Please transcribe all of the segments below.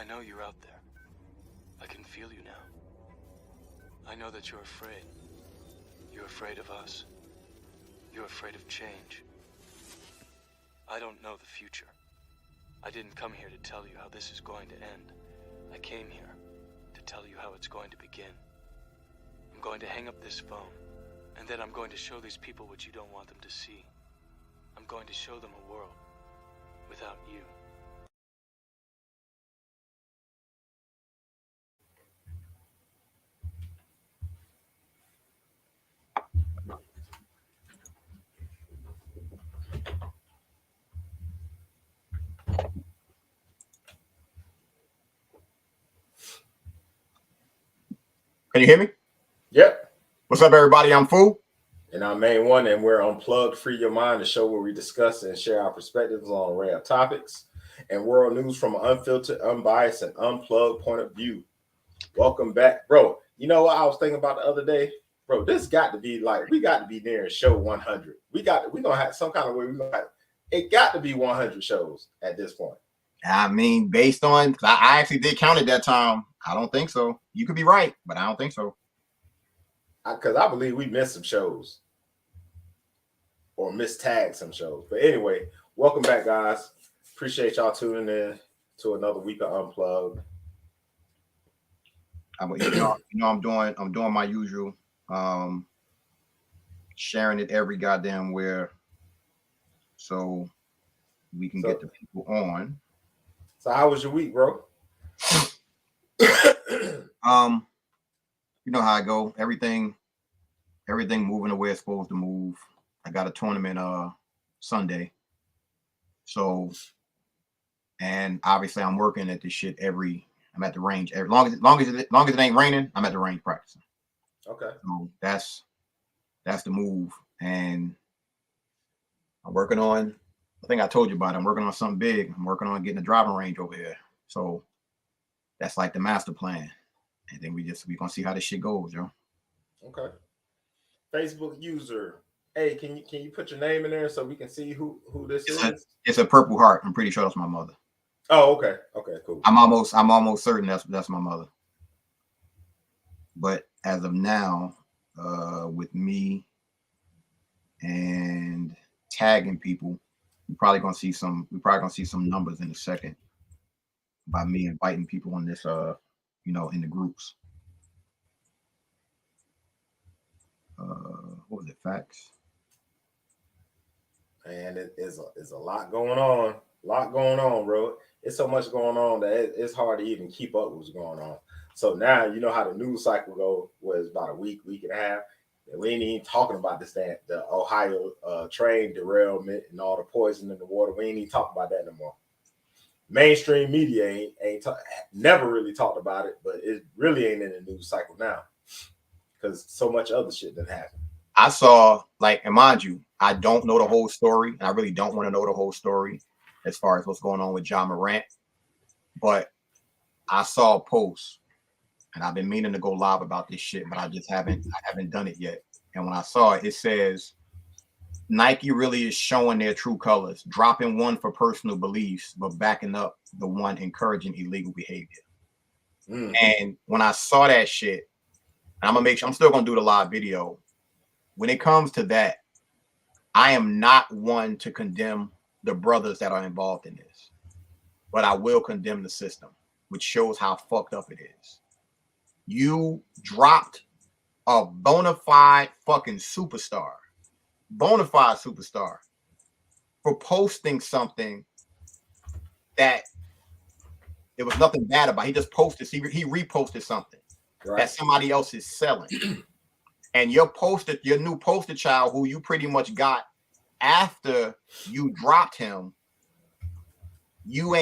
know you're out there. I can feel you now. I know that you're afraid. You're afraid of us. You're afraid of change. I don't know the future. I didn't come here to tell you how this is going to end. I came here to tell you how it's going to begin. I'm going to hang up this phone, and then I'm going to show these people what you don't want them to see. I'm going to show them a world without you. Can you hear me? Yep. What's up, everybody? I'm Fu. And I'm Main One, and we're Unplugged, Free Your Mind, the show where we discuss and share our perspectives on an array of topics and world news from an unfiltered, unbiased, and unplugged point of view. Welcome back. Bro, you know what I was thinking about the other day? Bro, this got to be like, we got to be near show 100. We're going to have some kind of way. It got to be 100 shows at this point. I mean, based on, I actually did count it that time. I don't think so. You could be right, but I don't think so. Because I believe we missed some shows or mistagged some shows. But anyway, welcome back, guys. Appreciate y'all tuning in to another week of Unplugged. I'm doing my usual, sharing it every goddamn where, so we can get the people on. So how was your week, bro? You know how I go. Everything moving the way it's supposed to move. I got a tournament Sunday. So, and obviously I'm working at this shit I'm at the range. As long as it ain't raining, I'm at the range practicing. Okay. So that's the move. And I'm working on, I think I told you about it. I'm working on something big. I'm working on getting a driving range over here. So that's like the master plan. And then we gonna see how this shit goes, yo. Okay. Facebook user. Hey, can you put your name in there so we can see who this is? It's a purple heart. I'm pretty sure that's my mother. Oh, okay. Okay, cool. I'm almost certain that's my mother. But as of now, with me and tagging people, we're probably gonna see some numbers in a second by me inviting people on this in the groups. What was it? Facts. And it is a lot going on. Bro. It's so much going on that it's hard to even keep up with what's going on. So now you know how the news cycle was about a week and a half. And we ain't even talking about the Ohio train derailment and all the poison in the water. We ain't even talking about that no more. Mainstream media never really talked about it, but it really ain't in the news cycle now because so much other shit didn't happen. I saw, and mind you, I don't know the whole story, and I really don't want to know the whole story as far as what's going on with Ja Morant, but I saw a post, and I've been meaning to go live about this shit, but I haven't done it yet. And when I saw it, it says Nike really is showing their true colors, dropping one for personal beliefs, but backing up the one encouraging illegal behavior. And when I saw that shit, I'm still gonna do the live video. When it comes to that, I am not one to condemn the brothers that are involved in this, but I will condemn the system, which shows how fucked up it is. You dropped a bona fide fucking superstar, for posting something that there was nothing bad about. He just posted, he reposted something that somebody else is selling. And your new poster child, who you pretty much got after you dropped him, you're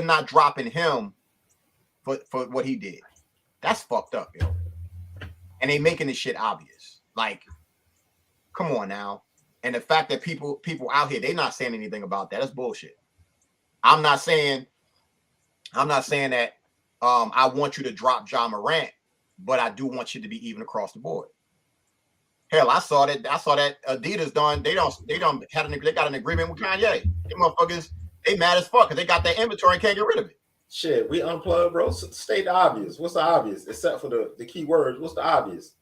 not dropping him for what he did. That's fucked up, yo. And they making this shit obvious. Like, come on now. And the fact that people out here, they're not saying anything about that. That's bullshit. I'm not saying that I want you to drop Ja Morant, but I do want you to be even across the board. Hell, I saw that Adidas they got an agreement with Kanye. They motherfuckers, they mad as fuck because they got that inventory and can't get rid of it. Shit, we unplugged, bro. State the obvious. What's the obvious? Except for the key words. What's the obvious?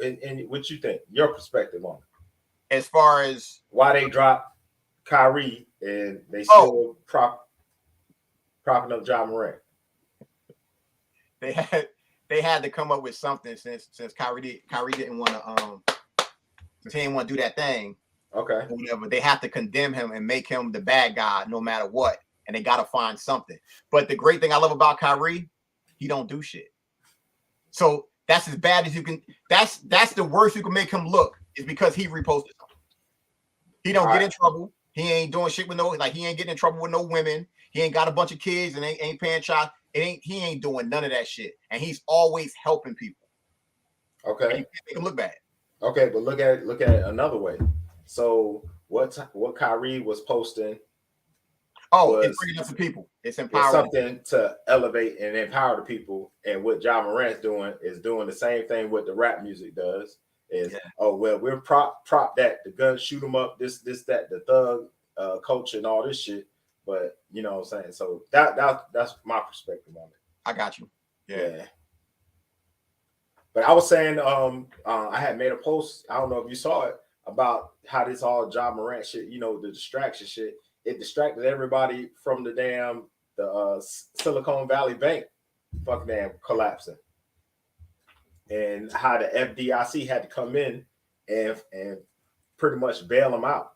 And what you think? Your perspective on it. As far as why they dropped Kyrie and they still propping up Ja Morant. They had to come up with something since Kyrie didn't want to since he didn't want to do that thing. Okay. Whatever. They have to condemn him and make him the bad guy no matter what. And they got to find something. But the great thing I love about Kyrie, he don't do shit. So that's as bad as you can. That's the worst you can make him look is because he reposted something. He don't get in trouble. He ain't doing shit with he ain't getting in trouble with no women. He ain't got a bunch of kids and ain't paying child. He ain't doing none of that shit. And he's always helping people. Okay. And you can't make him look bad. Okay, but look at it another way. So what Kyrie was posting? It's bringing up the people. It's empowering. Something to elevate and empower the people. And what Ja Morant's doing is doing the same thing what the rap music does. We're prop that the guns shoot them up, this that the thug culture and all this shit. But you know what I'm saying. So that's my perspective on it. I got you. Yeah. But I was saying, I had made a post. I don't know if you saw it about how this all Ja Morant shit. You know, the distraction shit. It distracted everybody from the Silicon Valley Bank, fucking damn collapsing, and how the FDIC had to come in and pretty much bail them out.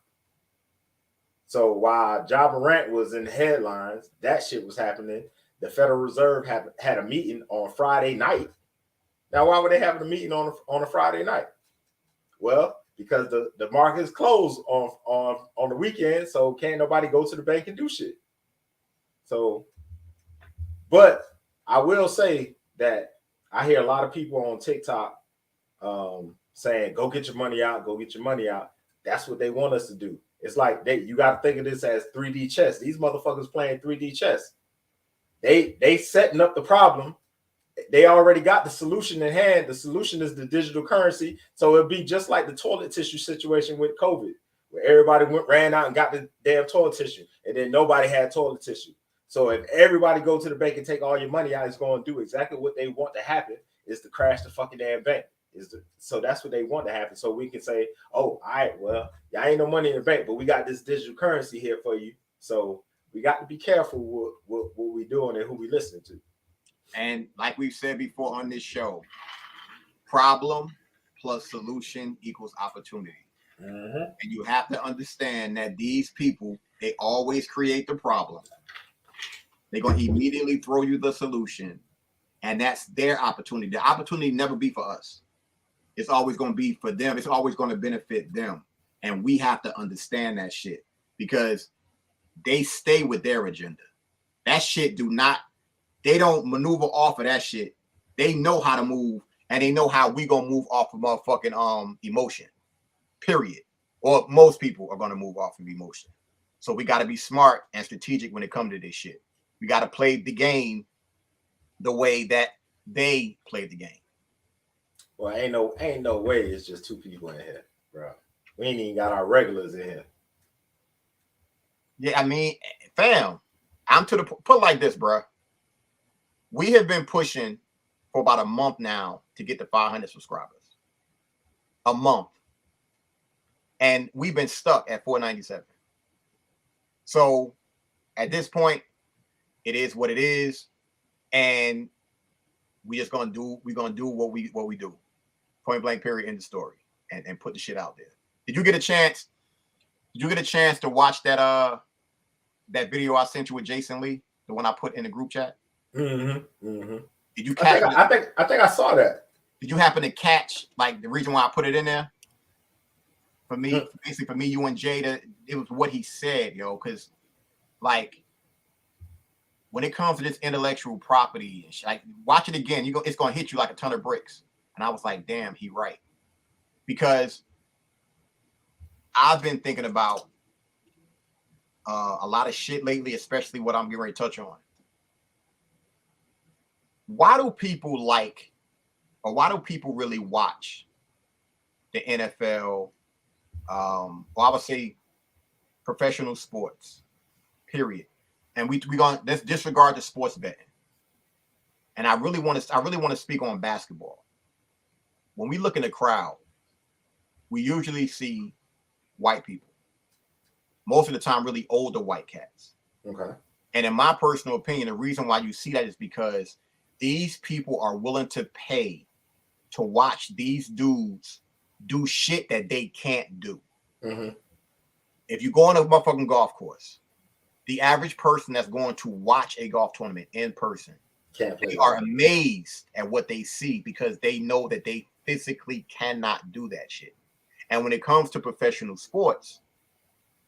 So while Ja Morant was in the headlines, that shit was happening. The Federal Reserve had a meeting on Friday night. Now, why were they having a meeting on a Friday night? Well, because the market is closed on the weekend, so can't nobody go to the bank and do shit. So, but I will say that I hear a lot of people on TikTok saying, "Go get your money out, go get your money out." That's what they want us to do. It's like you got to think of this as 3D chess. These motherfuckers playing 3D chess. They setting up the problem. They already got the solution in hand. The solution is the digital currency. So it'll be just like the toilet tissue situation with COVID, where everybody ran out and got the damn toilet tissue, and then nobody had toilet tissue. So if everybody go to the bank and take all your money out, it's going to do exactly what they want to happen, is to crash the fucking damn bank. So that's what they want to happen. So we can say, oh, all right, well, y'all ain't no money in the bank, but we got this digital currency here for you. So we got to be careful what we doing and who we listening to. And like we've said before on this show, problem plus solution equals opportunity. Mm-hmm. And you have to understand that these people, they always create the problem. They're going to immediately throw you the solution. And that's their opportunity. The opportunity never be for us. It's always going to be for them. It's always going to benefit them. And we have to understand that shit because they stay with their agenda. That shit they don't maneuver off of that shit. They know how to move, and they know how we gonna move off of motherfucking emotion. Period. Or most people are gonna move off of emotion. So we gotta be smart and strategic when it comes to this shit. We gotta play the game the way that they play the game. Well, ain't no way it's just two people in here, bro. We ain't even got our regulars in here. Yeah, I mean, fam, I'm to the put like this, bro. We have been pushing for about a month now to get to 500 subscribers. A month. And we've been stuck at 497. So at this point, it is what it is. And we're gonna do what we do. Point blank, period, end of story. And put the shit out there. Did you get a chance to watch that video I sent you with Jason Lee? The one I put in the group chat? Mm-hmm. Mm-hmm. Did you catch? I think I saw that. Did you happen to catch like the reason why I put it in there? For me, basically for me, you and Jada, it was what he said, yo. Because like when it comes to this intellectual property, and shit, like watch it again, it's gonna hit you like a ton of bricks. And I was like, damn, he right. Because I've been thinking about a lot of shit lately, especially what I'm getting ready to touch on. Why do people really watch the NFL, or I would say professional sports, period? and we going let's disregard the sports betting. And I really want to speak on basketball. When we look in the crowd, we usually see white people. Most of the time, really older white cats. Okay. And in my personal opinion, the reason why you see that is because these people are willing to pay to watch these dudes do shit that they can't do. Mm-hmm. If you go on a motherfucking golf course, the average person that's going to watch a golf tournament in person, they are amazed at what they see because they know that they physically cannot do that shit. And when it comes to professional sports,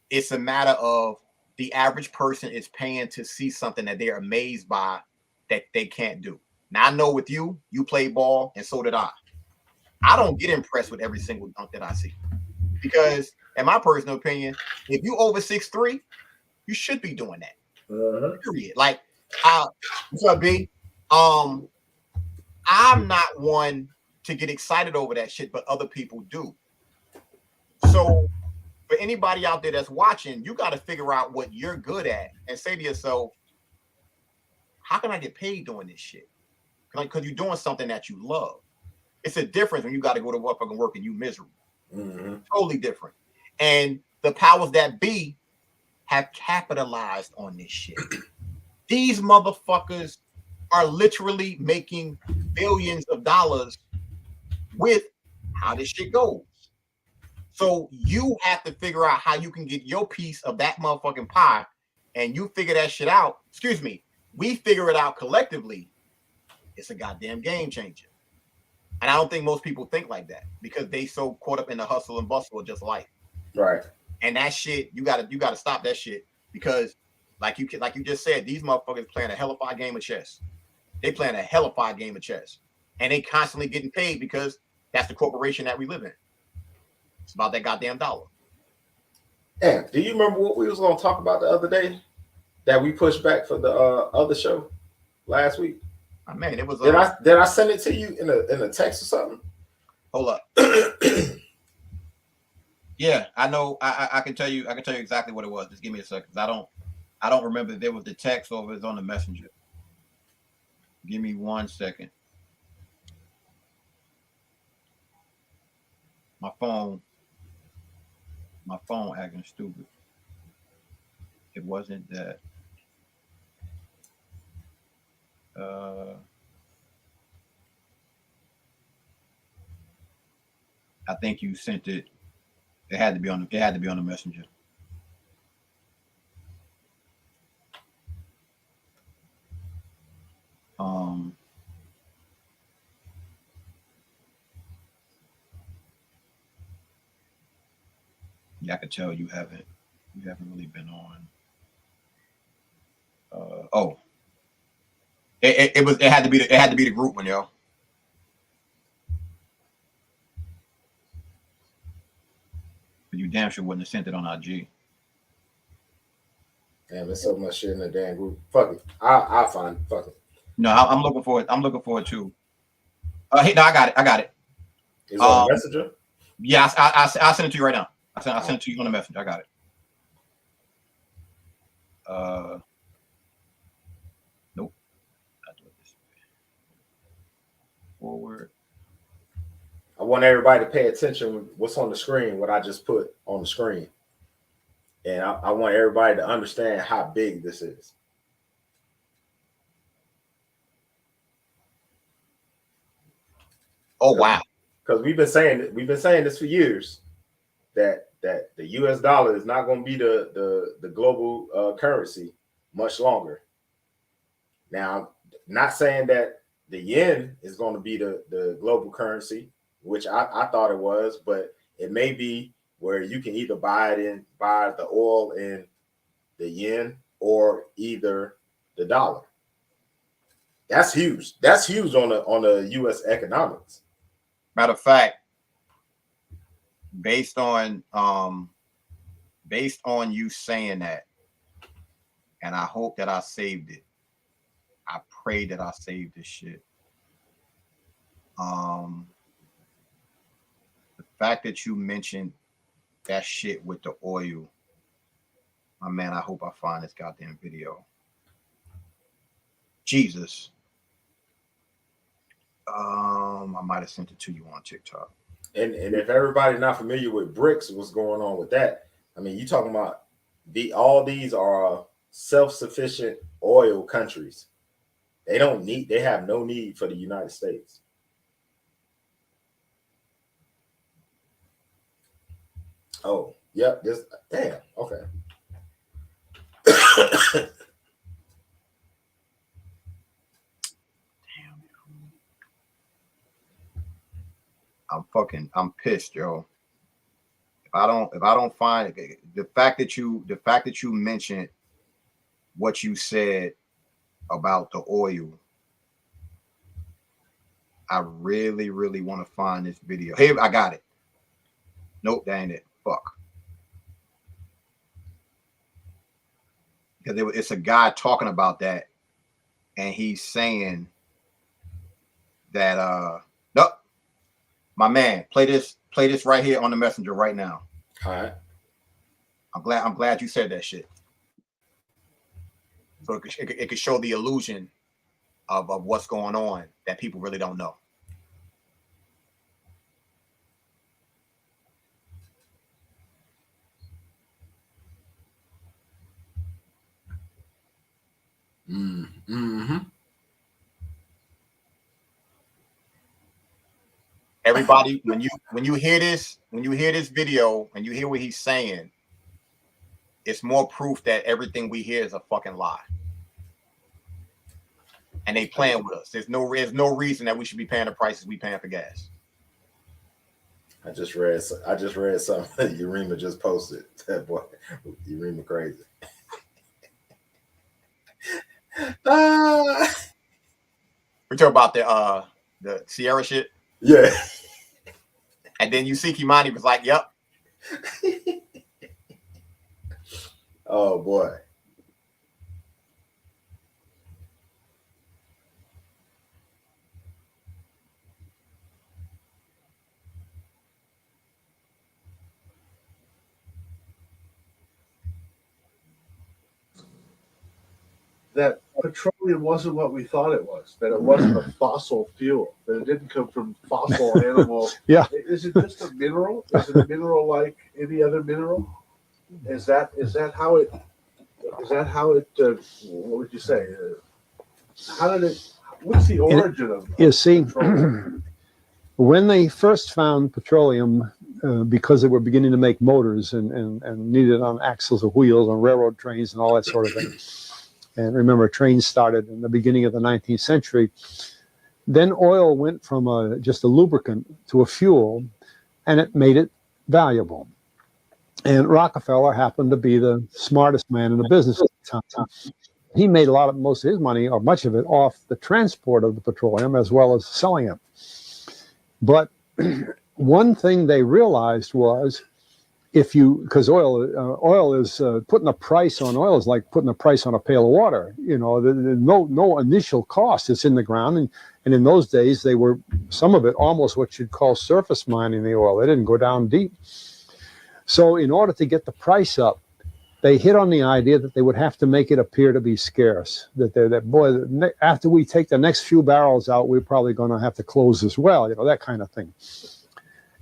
it's a matter of the average person is paying to see something that they're amazed by that they can't do. Now, I know with you, you play ball, and so did I. I don't get impressed with every single dunk that I see because, in my personal opinion, if you over 6'3", you should be doing that. Period. Like, what's up, B? I'm not one to get excited over that shit, but other people do. So, for anybody out there that's watching, you got to figure out what you're good at and say to yourself, how can I get paid doing this shit? Because you're doing something that you love. It's a difference when you got to go to work and you miserable. Totally different. And the powers that be have capitalized on this shit. These motherfuckers are literally making billions of dollars with how this shit goes. So you have to figure out how you can get your piece of that motherfucking pie, and you figure that shit out. Excuse me. We figure it out collectively. It's a goddamn game changer. And I don't think most people think like that because they so caught up in the hustle and bustle of just life. Right. And that shit, you gotta stop that shit because, like you just said, these motherfuckers playing a hellified game of chess. They playing a hellified game of chess, and they constantly getting paid because that's the corporation that we live in. It's about that goddamn dollar. And do you remember what we was gonna talk about the other day that we pushed back for the other show last week? Oh, man, it was. Did I send it to you in a text or something? Hold up. Yeah, I know. I can tell you. I can tell you exactly what it was. Just give me a second. I don't remember if there was the text or if it was on the messenger. Give me 1 second. My phone acting stupid. It wasn't that. I think you sent it. It had to be on the messenger. Yeah, I could tell you haven't really been on. It had to be the group one, yo. But you damn sure wouldn't have sent it on IG. Damn, there's so much shit in the damn group. Fuck it. I'll find it. Fuck it. No, I'm looking for it. I'm looking for it too. Hey, no, I got it. Is it on Messenger? Yeah, I'll send it to you right now. I'll send it to you on the messenger. I got it. Nope. I'll do it this way. Forward. I want everybody to pay attention to what's on the screen, what I just put on the screen. And I want everybody to understand how big this is. Oh wow! Because we've been saying this for years that the U.S. dollar is not going to be the global currency much longer. Now, not saying that the yen is going to be the global currency, which I thought it was, but it may be where you can either buy the oil in the yen or either the dollar. That's huge. That's huge on the U.S. economics. Matter of fact, based on you saying that, and I hope that I saved it. I pray that I saved this shit. The fact that you mentioned that shit with the oil, my man, I hope I find this goddamn video. Jesus. I might have sent it to you on TikTok. And if everybody not familiar with BRICS, what's going on with that? I mean, you talking about all these are self-sufficient oil countries. They have no need for the United States. Oh, yep. Damn. Okay. I'm pissed, yo. If I don't find the fact that you mentioned what you said about the oil, I really, really want to find this video. Hey, I got it. Nope, that ain't it. Fuck. Because it's a guy talking about that, and he's saying that nope. My man, play this right here on the messenger right now. All right. I'm glad you said that shit. So it could show the illusion of what's going on that people really don't know. Mm-hmm. Everybody, when you hear this video and you hear what he's saying, it's more proof that everything we hear is a fucking lie. And they playing with us. There's no reason that we should be paying the prices we paying for gas. I just read something Urema just posted. That boy, Urema crazy. We talk about the Sierra shit. Yeah. And then you see Kimani was like, "Yep." Oh boy. That petroleum wasn't what we thought it was, that it wasn't a fossil fuel, that it didn't come from fossil animals. Yeah. Is it just a mineral? Is it a mineral like any other mineral? Is that how it what would you say? What's the origin of You see, petroleum? when they first found petroleum, because they were beginning to make motors and needed on axles of wheels on railroad trains and all that sort of thing. And remember, trains started in the beginning of the 19th century. Then oil went from just a lubricant to a fuel, and it made it valuable. And Rockefeller happened to be the smartest man in the business at the time. He made most of his money, or much of it, off the transport of the petroleum as well as selling it. But one thing they realized was, because oil is putting a price on oil is like putting a price on a pail of water. You know, no initial cost. It's in the ground, and in those days they were, some of it almost what you'd call surface mining the oil. They didn't go down deep. So in order to get the price up, they hit on the idea that they would have to make it appear to be scarce. After we take the next few barrels out, we're probably going to have to close as well. You know, that kind of thing.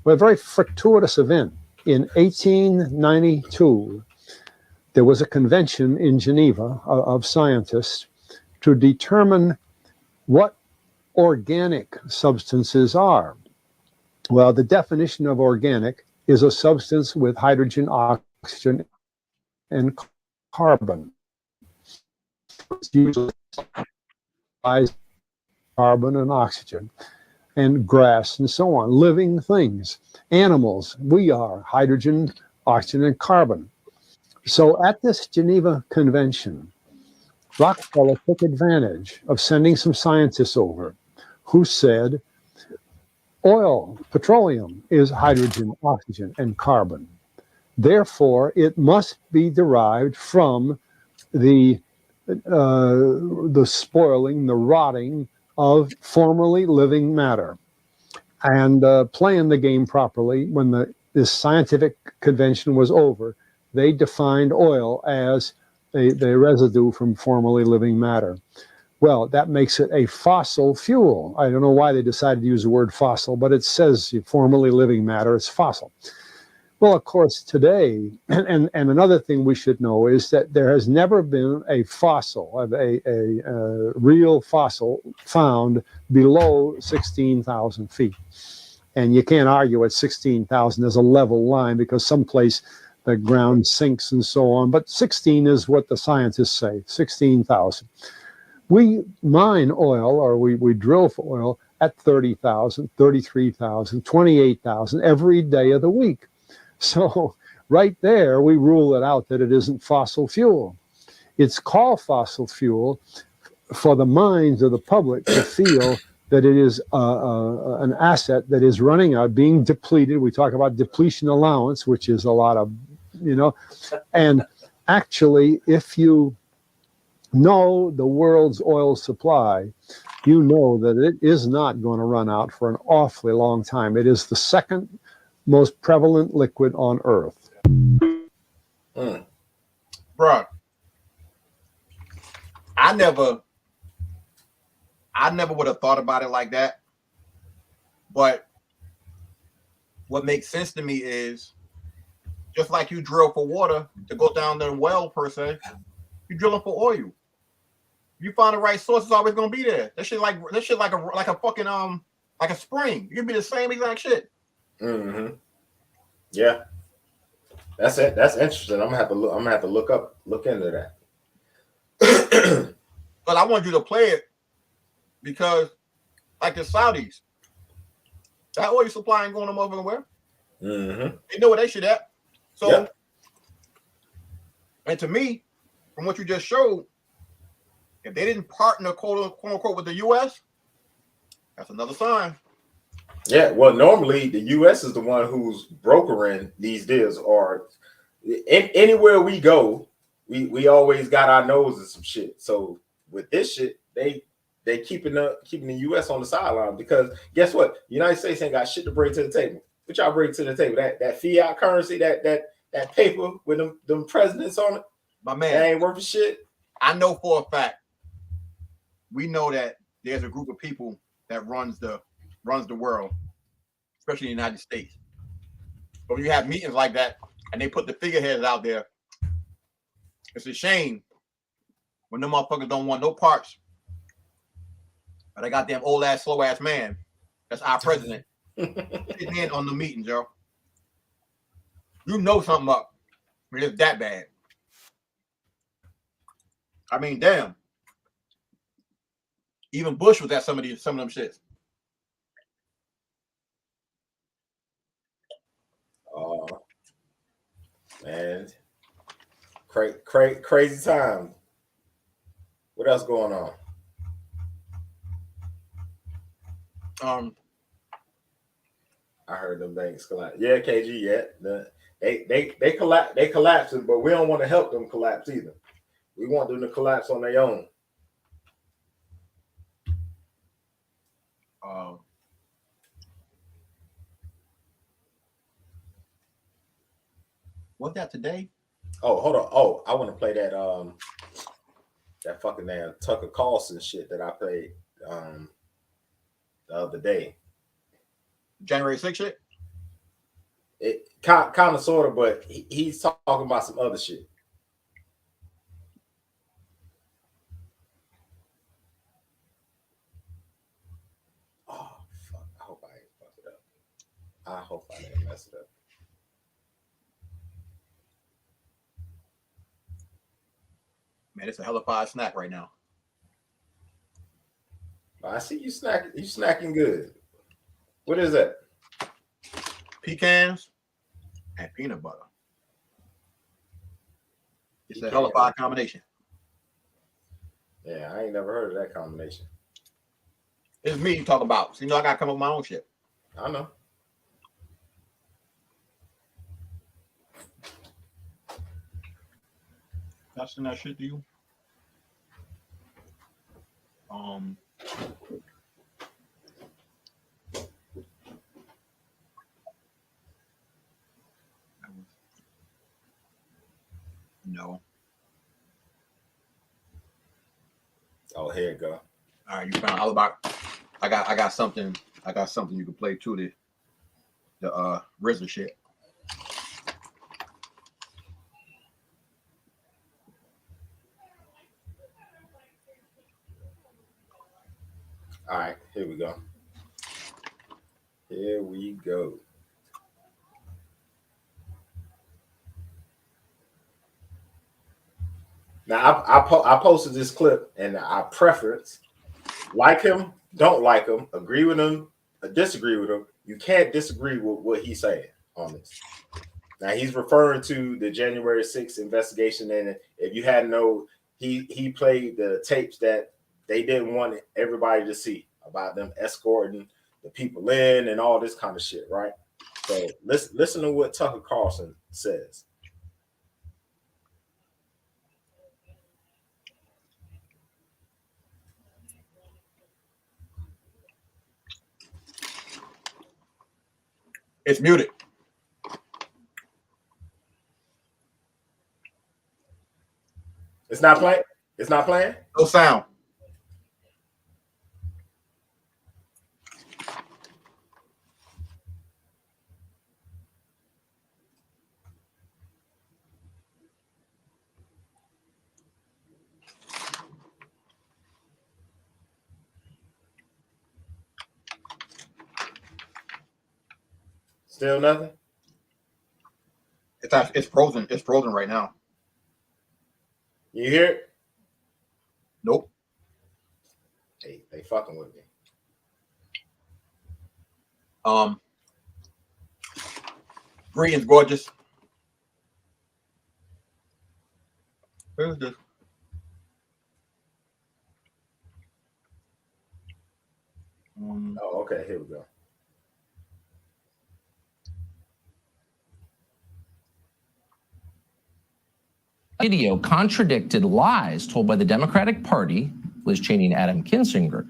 But a very fortuitous event. In 1892, there was a convention in Geneva of scientists to determine what organic substances are. Well, the definition of organic is a substance with hydrogen, oxygen, and carbon. It's usually carbon and oxygen, and grass and so on, living things. Animals, we are hydrogen, oxygen, and carbon. So at this Geneva Convention, Rockefeller took advantage of sending some scientists over who said, oil, petroleum, is hydrogen, oxygen, and carbon. Therefore, it must be derived from the spoiling, the rotting of formerly living matter. And playing the game properly, when this scientific convention was over, they defined oil as the residue from formerly living matter. Well, that makes it a fossil fuel. I don't know why they decided to use the word fossil, but it says formerly living matter. It's fossil. Well, of course, today, and another thing we should know is that there has never been a fossil, a real fossil found below 16,000 feet. And you can't argue at 16,000 as a level line because someplace the ground sinks and so on. But 16 is what the scientists say, 16,000. We mine oil, or we drill for oil at 30,000, 33,000, 28,000 every day of the week. So right there, we rule it out that it isn't fossil fuel. It's called fossil fuel for the minds of the public to feel that it is an asset that is running out, being depleted. We talk about depletion allowance, which is a lot of, and actually, if you know the world's oil supply, you know that it is not going to run out for an awfully long time. It is the second most prevalent liquid on Earth. Bruh, I never would have thought about it like that. But what makes sense to me is, just like you drill for water to go down the well per se, you're drilling for oil. You find the right source, it's always gonna be there. That shit like a fucking like a spring. You can be the same exact shit. Mm-hmm. Yeah, that's it. That's interesting. I'm gonna have to look into that. But I want you to play it because, like the Saudis, that oil supply ain't going no motherfucking where. Mm-hmm. They know where they shit at. So, yep. And to me, from what you just showed, if they didn't partner, quote unquote, with the U.S., that's another sign. Yeah, well, normally the U.S. is the one who's brokering these deals, or anywhere we go, we always got our nose in some shit. So with this shit, they keeping the U.S. on the sideline, because guess what? The United States ain't got shit to bring to the table. What y'all bring to the table? That fiat currency, that paper with them presidents on it. My man, that ain't worth a shit. I know for a fact. We know that there's a group of people that runs the world, especially in the United States. But when you have meetings like that and they put the figureheads out there, it's a shame when them motherfuckers don't want no parts. But I got them old ass, slow ass man. That's our president. Sitting in on the meetings, yo. You know something up when it's that bad. I mean, damn. Even Bush was at some of them shits. Oh man, crazy time. What else going on? I heard them banks collapse. Yeah, KG. Yeah, they collapse. They collapsing, but we don't want to help them collapse either. We want them to collapse on their own. What's that today? Oh, hold on. Oh, I want to play that that fucking damn Tucker Carlson shit that I played the other day. January 6th shit? It kind of sort of, but he's talking about some other shit. Oh fuck! I hope I ain't fuck it up. I hope I didn't mess it up. Man, it's a hell of a snack right now. I see you snacking. You snacking good. What is that? Pecans and peanut butter. It's a hell of a combination. Yeah, I ain't never heard of that combination. It's me you talk about. So you know I gotta come up with my own shit. I know. Can I send that shit to you? No. Oh, here you go. All right, you found all about. I got something. I got something you can play too. The RZA shit. All right, here we go. Here we go. Now, I posted this clip and I preference like him, don't like him, agree with him, or disagree with him. You can't disagree with what he's saying on this. Now, he's referring to the January 6th investigation. And if you hadn't known, he played the tapes that they didn't want everybody to see about them escorting the people in and all this kind of shit, right? So listen to what Tucker Carlson says. It's muted. It's not playing? It's not playing? No sound. Still nothing? It's frozen. It's frozen right now. You hear it? Nope. They fucking with me. Greetings, gorgeous. Where's this? Oh, okay. Here we go. Video contradicted lies told by the Democratic Party, Liz Cheney and Adam Kinzinger.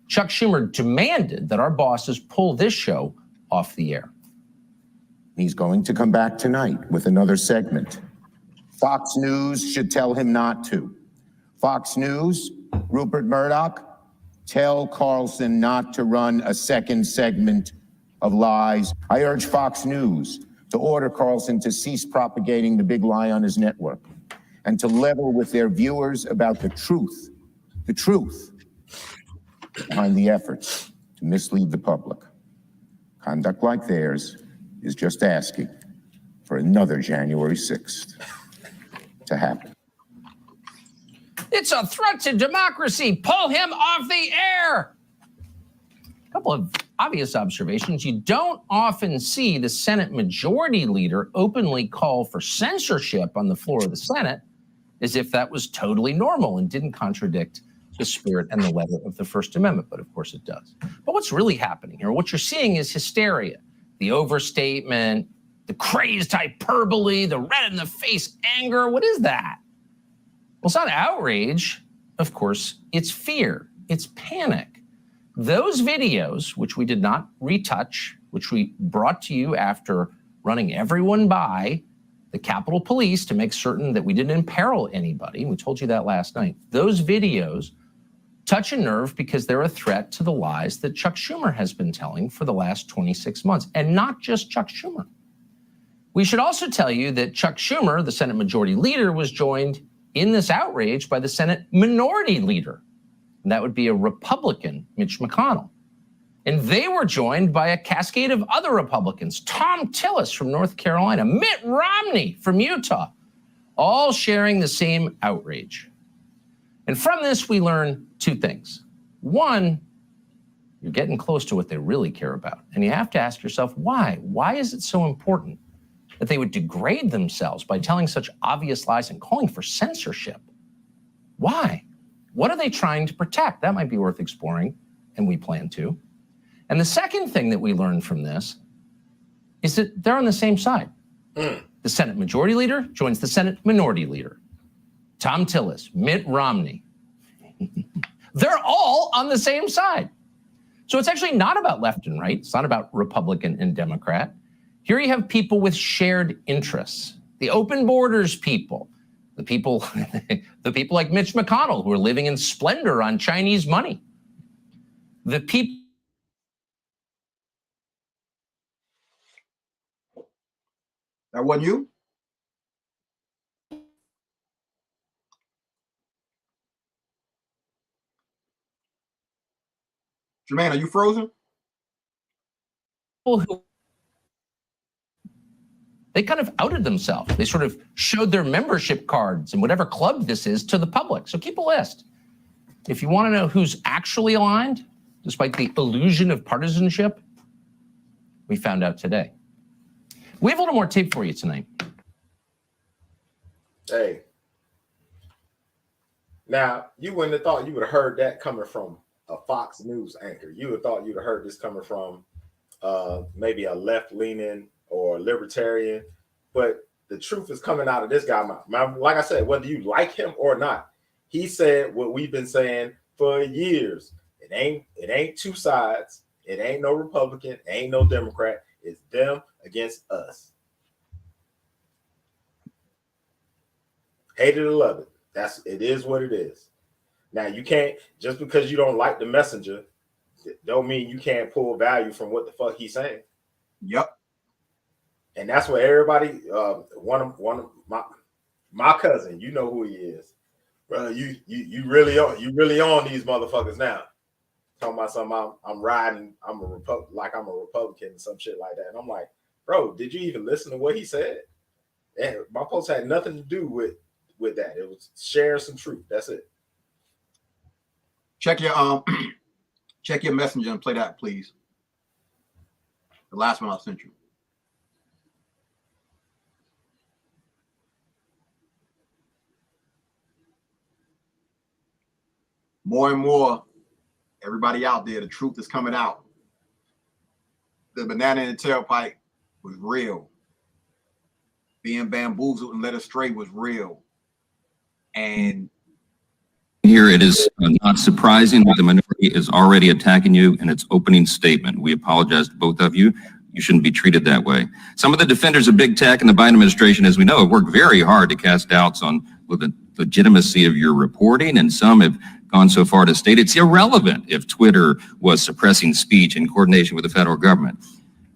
Chuck Schumer demanded that our bosses pull this show off the air. He's going to come back tonight with another segment. Fox News should tell him not to. Fox News, Rupert Murdoch, tell Carlson not to run a second segment of lies. I urge Fox News to order Carlson to cease propagating the big lie on his network and to level with their viewers about the truth behind the efforts to mislead the public. Conduct like theirs is just asking for another January 6th to happen. It's a threat to democracy. Pull him off the air. A couple of obvious observations. You don't often see the Senate Majority Leader openly call for censorship on the floor of the Senate, as if that was totally normal and didn't contradict the spirit and the letter of the First Amendment, but of course it does. But what's really happening here, what you're seeing is hysteria, the overstatement, the crazed hyperbole, the red-in-the-face anger. What is that? Well, it's not outrage, of course, it's fear, it's panic. Those videos, which we did not retouch, which we brought to you after running everyone by the Capitol Police to make certain that we didn't imperil anybody. We told you that last night. Those videos touch a nerve because they're a threat to the lies that Chuck Schumer has been telling for the last 26 months, and not just Chuck Schumer. We should also tell you that Chuck Schumer, the Senate Majority Leader, was joined in this outrage by the Senate Minority Leader. And that would be a Republican, Mitch McConnell. And they were joined by a cascade of other Republicans, Tom Tillis from North Carolina, Mitt Romney from Utah, all sharing the same outrage. And from this, we learn two things. One, you're getting close to what they really care about. And you have to ask yourself, why? Why is it so important that they would degrade themselves by telling such obvious lies and calling for censorship? Why? What are they trying to protect? That might be worth exploring, and we plan to. And the second thing that we learned from this is that they're on the same side. The Senate Majority Leader joins the Senate Minority Leader. Tom Tillis, Mitt Romney. They're all on the same side. So it's actually not about left and right. It's not about Republican and Democrat. Here you have people with shared interests. The open borders people, The people, the people like Mitch McConnell who are living in splendor on Chinese money. The people. That wasn't you? Jermaine, are you frozen? Who they kind of outed themselves. They sort of showed their membership cards and whatever club this is to the public. So keep a list. If you want to know who's actually aligned, despite the illusion of partisanship, we found out today. We have a little more tape for you tonight. Hey. Now, you wouldn't have thought you would have heard that coming from a Fox News anchor. You would have thought you'd have heard this coming from maybe a left-leaning or libertarian, but the truth is coming out of this guy. Like I said, whether you like him or not, he said what we've been saying for years. It ain't two sides. It ain't no Republican. It ain't no Democrat. It's them against us. Hate it or love it. It is what it is. Now, you can't, just because you don't like the messenger, don't mean you can't pull value from what the fuck he's saying. Yep. And that's what everybody, one of my cousin, you know who he is, bro. You really on these motherfuckers now. Talking about something, I'm riding, I'm a Republican and some shit like that. And I'm like, bro, did you even listen to what he said? And my post had nothing to do with that. It was sharing some truth. That's it. Check your messenger and play that, please. The last one I sent you. More and more, everybody out there, the truth is coming out. The banana in the tailpipe was real. Being bamboozled and led astray was real. And here it is not surprising that the minority is already attacking you in its opening statement. We apologize to both of you. You shouldn't be treated that way. Some of the defenders of big tech and the Biden administration, as we know, have worked very hard to cast doubts on the legitimacy of your reporting, and some have gone so far to state it's irrelevant if Twitter was suppressing speech in coordination with the federal government.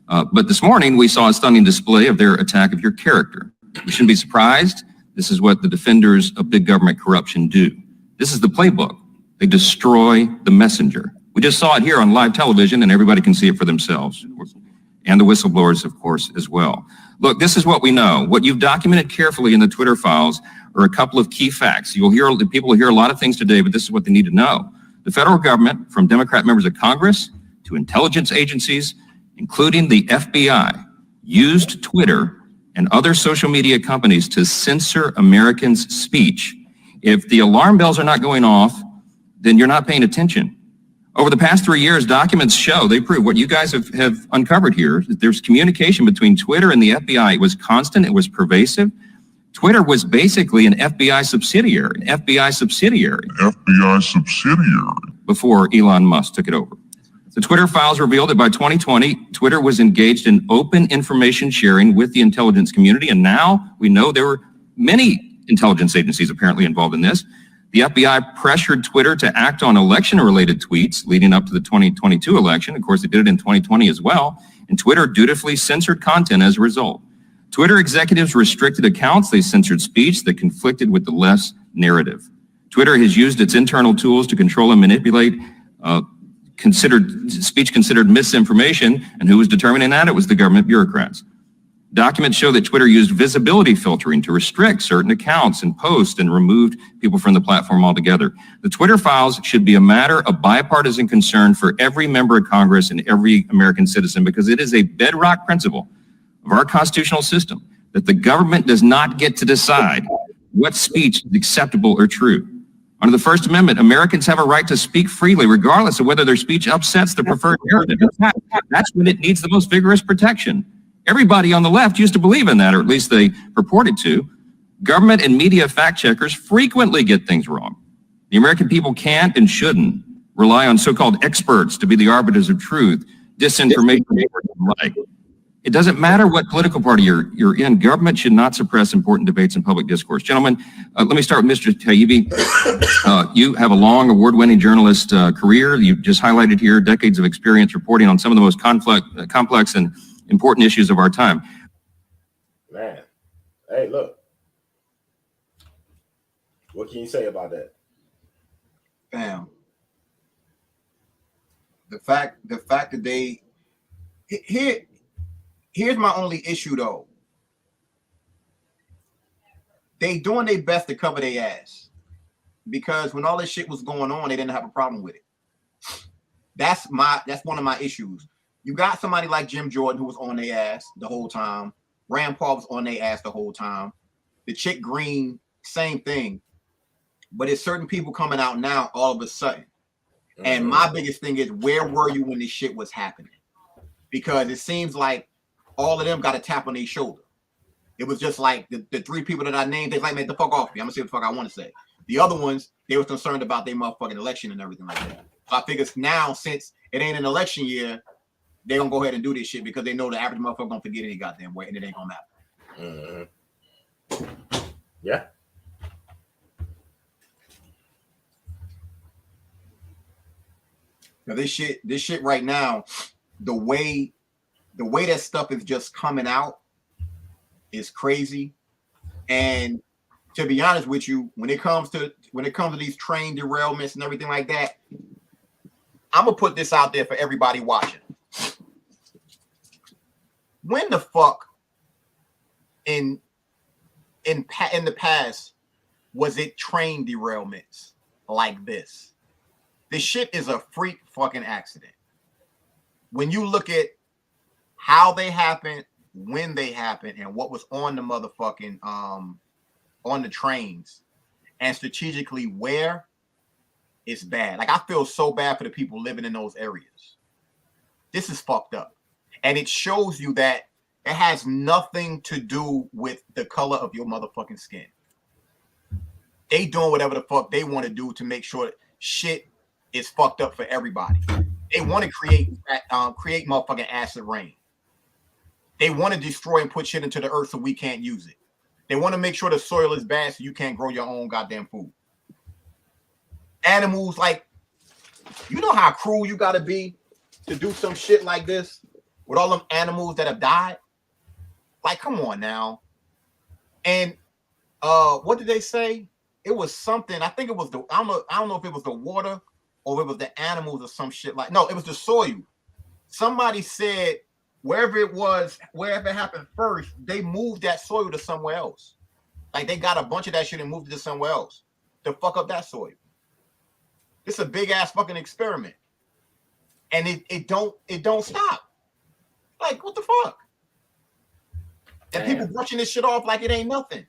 But this morning, we saw a stunning display of their attack of your character. You shouldn't be surprised. This is what the defenders of big government corruption do. This is the playbook. They destroy the messenger. We just saw it here on live television, and everybody can see it for themselves. And the whistleblowers, of course, as well. Look, this is what we know. What you've documented carefully in the Twitter files are a couple of key facts. People will hear a lot of things today, but this is what they need to know. The federal government, from Democrat members of Congress to intelligence agencies, including the FBI, used Twitter and other social media companies to censor Americans' speech. If the alarm bells are not going off, then you're not paying attention. Over the past 3 years, documents show, they prove what you guys have uncovered here. There's communication between Twitter and the FBI. It was constant, it was pervasive. Twitter was basically an FBI subsidiary, before Elon Musk took it over. The Twitter files revealed that by 2020, Twitter was engaged in open information sharing with the intelligence community, and now we know there were many intelligence agencies apparently involved in this. The FBI pressured Twitter to act on election-related tweets leading up to the 2022 election. Of course, they did it in 2020 as well, and Twitter dutifully censored content as a result. Twitter executives restricted accounts. They censored speech that conflicted with the left's narrative. Twitter has used its internal tools to control and manipulate speech considered misinformation, and who was determining that? It was the government bureaucrats. Documents show that Twitter used visibility filtering to restrict certain accounts and posts and removed people from the platform altogether. The Twitter files should be a matter of bipartisan concern for every member of Congress and every American citizen, because it is a bedrock principle of our constitutional system that the government does not get to decide what speech is acceptable or true. Under the First Amendment, Americans have a right to speak freely, regardless of whether their speech upsets the preferred narrative. In fact, that's when it needs the most vigorous protection. Everybody on the left used to believe in that, or at least they purported to. Government and media fact checkers frequently get things wrong. The American people can't and shouldn't rely on so-called experts to be the arbiters of truth, disinformation, and the like. It doesn't matter what political party you're in. Government should not suppress important debates and public discourse. Gentlemen, let me start with Mr. Taibbi. You have a long award-winning journalist career. You've just highlighted here decades of experience reporting on some of the most complex and important issues of our time. Man, hey, look. What can you say about that? Fam. The fact that they here's my only issue though. They doing their best to cover their ass, because when all this shit was going on, they didn't have a problem with it. That's one of my issues. You got somebody like Jim Jordan who was on their ass the whole time. Rand Paul was on their ass the whole time. The chick Green, same thing. But it's certain people coming out now all of a sudden. And my biggest thing is, where were you when this shit was happening? Because it seems like all of them got a tap on their shoulder. It was just like the three people that I named, they like, man, the fuck off me. I'm gonna say what the fuck I want to say. The other ones, they were concerned about their motherfucking election and everything like that. So I figure now, since it ain't an election year, they're gonna go ahead and do this shit because they know the average motherfucker gonna forget any goddamn way and it ain't gonna matter. Yeah. Now this shit right now, the way that stuff is just coming out is crazy. And to be honest with you, when it comes to these train derailments and everything like that, I'm gonna put this out there for everybody watching. When the fuck in the past was it train derailments like this? This shit is a freak fucking accident. When you look at how they happened, when they happened, and what was on the motherfucking on the trains, and strategically where, it's bad. Like, I feel so bad for the people living in those areas. This is fucked up. And it shows you that it has nothing to do with the color of your motherfucking skin. They doing whatever the fuck they want to do to make sure that shit is fucked up for everybody. They want to create motherfucking acid rain. They want to destroy and put shit into the earth so we can't use it. They want to make sure the soil is bad so you can't grow your own goddamn food. Animals, like, you know how cruel you gotta be to do some shit like this with all them animals that have died? Like, come on now. And what did they say? It was something. I think it was I don't know if it was the water or it was the animals or some shit like. No, it was the soil. Somebody said wherever it happened first, they moved that soil to somewhere else. Like, they got a bunch of that shit and moved it to somewhere else to fuck up that soil. It's a big ass fucking experiment, and it don't stop. Like, what the fuck? And people brushing this shit off like it ain't nothing.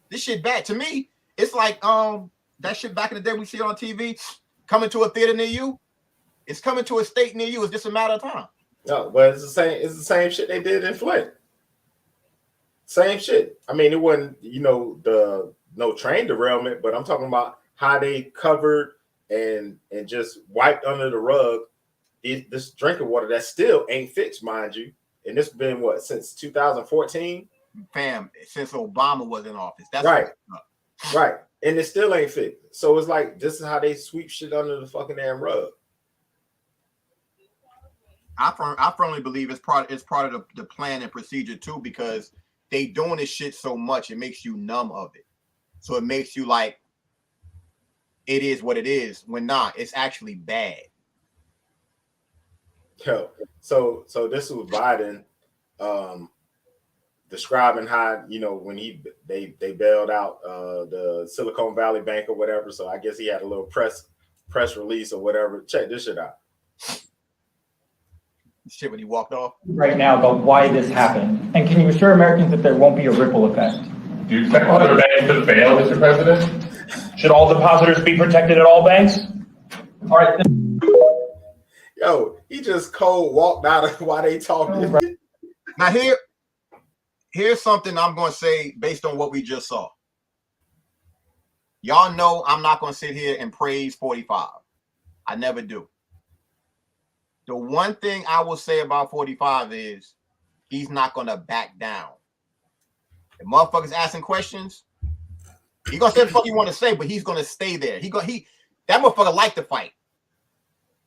This shit bad to me. It's like that shit back in the day we see on TV coming to a theater near you. It's coming to a state near you. It's just a matter of time. No, but it's the same. It's the same shit they did in Flint. Same shit. I mean, it wasn't no train derailment, but I'm talking about how they covered and just wiped under the rug this drinking water that still ain't fixed, mind you. And this has been what, since 2014? Fam, since Obama was in office. That's right. Right. And it still ain't fixed. So it's like, this is how they sweep shit under the fucking damn rug. I firmly believe it's part of the plan and procedure too, because they doing this shit so much, it makes you numb of it. So it makes you like, it is what it is, when not, it's actually bad. Yo, so this was Biden describing how, when they bailed out the Silicon Valley Bank or whatever. So I guess he had a little press release or whatever. Check this shit out. Shit when he walked off. Right now about why this happened. And can you assure Americans that there won't be a ripple effect? Do you expect other banks to fail, Mr. President? Should all depositors be protected at all banks? All right. Yo, he just cold walked out of while they talking. Now here's something I'm going to say based on what we just saw. Y'all know I'm not going to sit here and praise 45. I never do. The one thing I will say about 45 is he's not gonna back down. The motherfuckers asking questions, he gonna say the fuck he want to say, but he's gonna stay there. That motherfucker like to fight.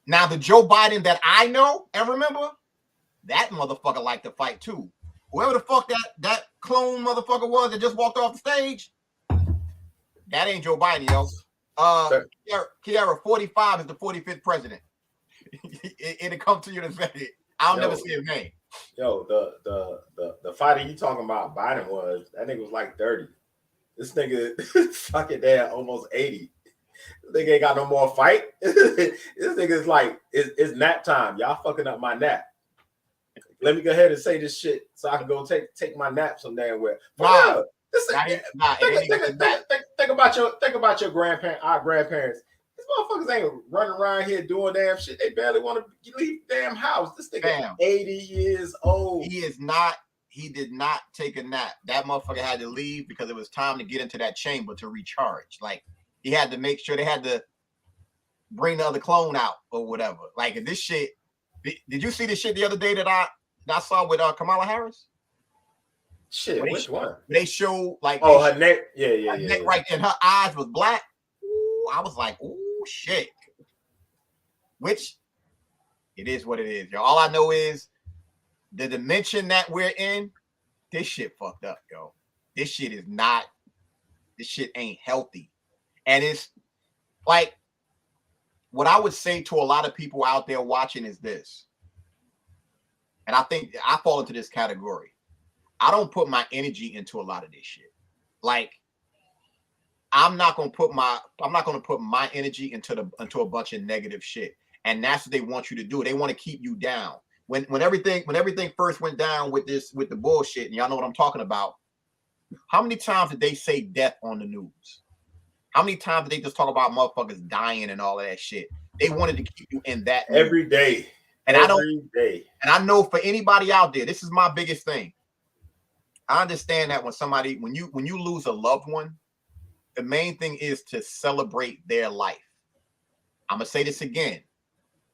Now the Joe Biden that I know and remember, that motherfucker like to fight too. Whoever the fuck that clone motherfucker was that just walked off the stage, that ain't Joe Biden, yo. Kiara 45 is the 45th president. It'll come to you in a second. I'll never see his name. Yo, the fighter you talking about Biden that nigga was like 30. This nigga fucking damn almost 80. This nigga ain't got no more fight. This nigga is like, it's nap time. Y'all fucking up my nap. Let me go ahead and say this shit so I can go take my nap some damn where. Nah, think about your grandparents, our grandparents. These motherfuckers ain't running around here doing damn shit. They barely want to leave the damn house. This nigga 80 years old. He did not take a nap. That motherfucker had to leave because it was time to get into that chamber to recharge. Like, he had to make sure they had to bring the other clone out or whatever. Like, this shit. Did you see this shit the other day that I saw with Kamala Harris? Shit, which one? They showed like her neck, neck right there, and her eyes was black. Ooh, I was like, ooh, shit. Which it is what it is, yo. All I know is the dimension that we're in, this shit fucked up, yo. This shit ain't healthy. And it's like what I would say to a lot of people out there watching is this. And I think I fall into this category. I don't put my energy into a lot of this shit. Like, I'm not gonna put my energy into a bunch of negative shit. And that's what they want you to do. They want to keep you down. When everything first went down with the bullshit, and y'all know what I'm talking about. How many times did they say death on the news? How many times did they just talk about motherfuckers dying and all of that shit? They wanted to keep you in that every day. And I know for anybody out there, this is my biggest thing. I understand that when you lose a loved one, the main thing is to celebrate their life. I'm gonna say this again.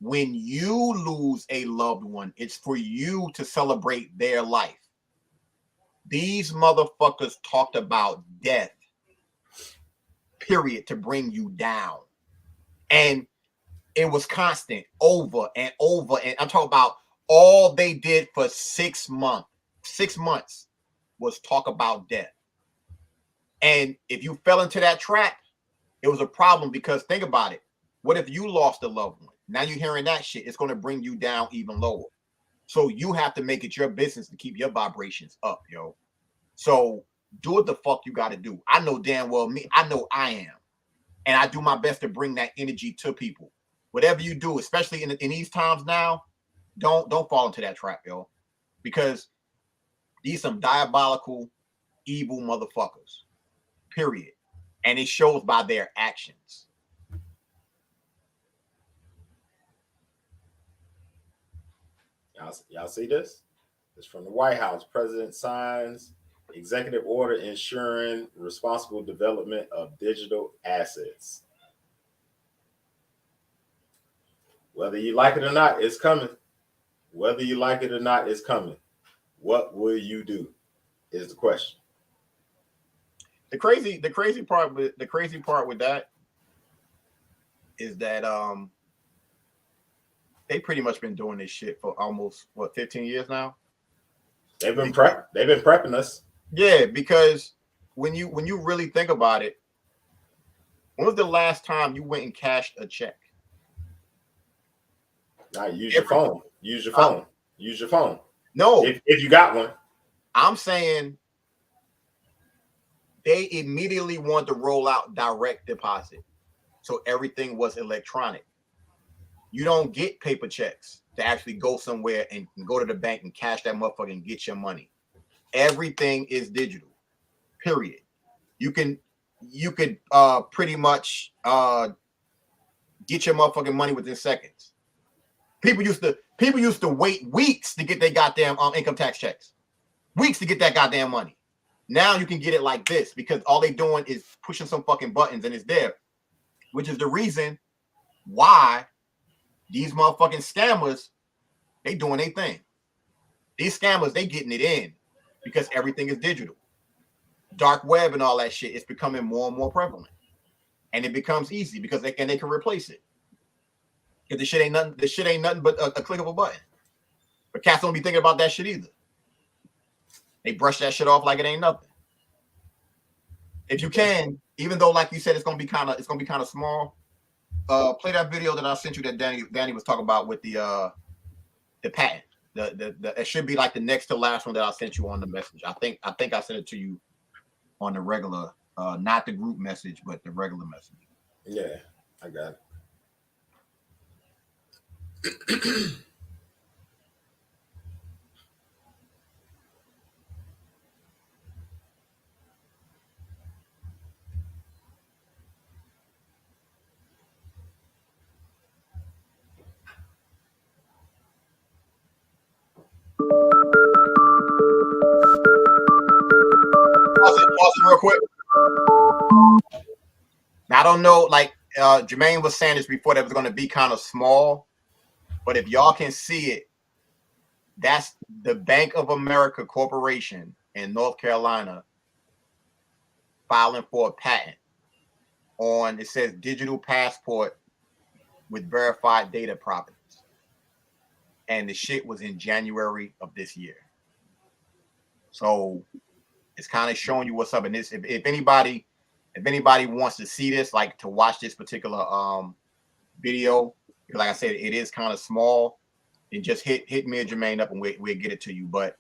When you lose a loved one, it's for you to celebrate their life. These motherfuckers talked about death, period, to bring you down. And it was constant over and over. And I'm talking about all they did for 6 months. 6 months was talk about death. And if you fell into that trap, it was a problem because think about it. What if you lost a loved one? Now you're hearing that shit. It's going to bring you down even lower. So you have to make it your business to keep your vibrations up, yo. So do what the fuck you got to do. I know damn well I know I am. And I do my best to bring that energy to people. Whatever you do, especially in these times now, don't fall into that trap, yo. Because these some diabolical, evil motherfuckers. Period. And it shows by their actions. Y'all see this? It's from the White House. President signs executive order ensuring responsible development of digital assets. Whether you like it or not, it's coming. Whether you like it or not, it's coming. What will you do? Is the question. The crazy part with that is that they pretty much been doing this shit for almost 15 years now. They've been prepping us. Yeah, because when you really think about it, when was the last time you went and cashed a check? Now use your phone. Use your phone. Use your phone. No, if you got one. I'm saying they immediately wanted to roll out direct deposit, so everything was electronic. You don't get paper checks to actually go somewhere and go to the bank and cash that motherfucker and get your money. Everything is digital. Period. You could pretty much get your motherfucking money within seconds. People used to wait weeks to get their goddamn income tax checks. Weeks to get that goddamn money. Now you can get it like this because all they doing is pushing some fucking buttons and it's there, which is the reason why these motherfucking scammers, they doing their thing. These scammers, they getting it in because everything is digital. Dark web and all that shit is becoming more and more prevalent. And it becomes easy because they can replace it. Because this shit ain't nothing but a click of a button. But cats don't be thinking about that shit either. They brush that shit off like it ain't nothing. If you can, even though like you said it's gonna be kind of small, play that video that I sent you that Danny was talking about with the patent. It should be like the next to last one that I sent you on the message. I think I sent it to you on the regular, not the group message, but the regular message. Yeah, I got it. Pause it real quick. Now, I don't know, like Jermaine was saying this before, that was going to be kind of small, but if y'all can see it, that's the Bank of America Corporation in North Carolina filing for a patent on, it says digital passport with verified data properties. And the shit was in January of this year. So it's kind of showing you what's up in this. If anybody wants to see this, like to watch this particular video, like I said, it is kind of small, and just hit me and Jermaine up and we'll get it to you. But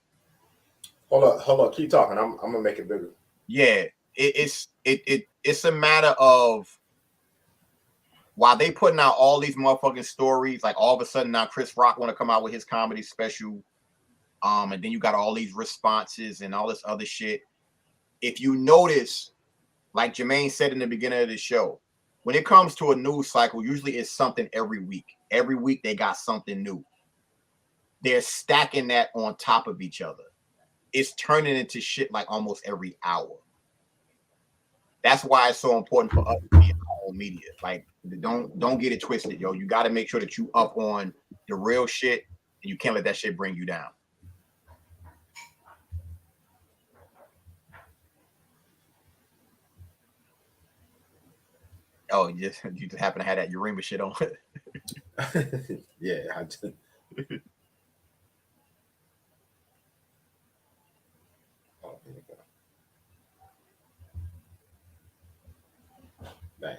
hold up, keep talking. I'm gonna make it bigger. Yeah, it's a matter of, while they putting out all these motherfucking stories, like all of a sudden now Chris Rock want to come out with his comedy special, and then you got all these responses and all this other shit. If you notice, like Jermaine said in the beginning of the show, when it comes to a news cycle, usually it's something every week. Every week they got something new. They're stacking that on top of each other. It's turning into shit like almost every hour. That's why it's so important for us to be in our own media. Like, don't get it twisted, yo. You got to make sure that you up on the real shit, and you can't let that shit bring you down. Oh, you just happen to have that Urema shit on. Yeah, I just. Oh, here we go. Dang.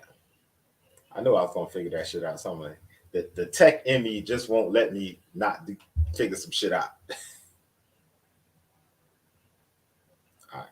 I know I was gonna figure that shit out somewhere. The tech in me just won't let me not figure some shit out. All right.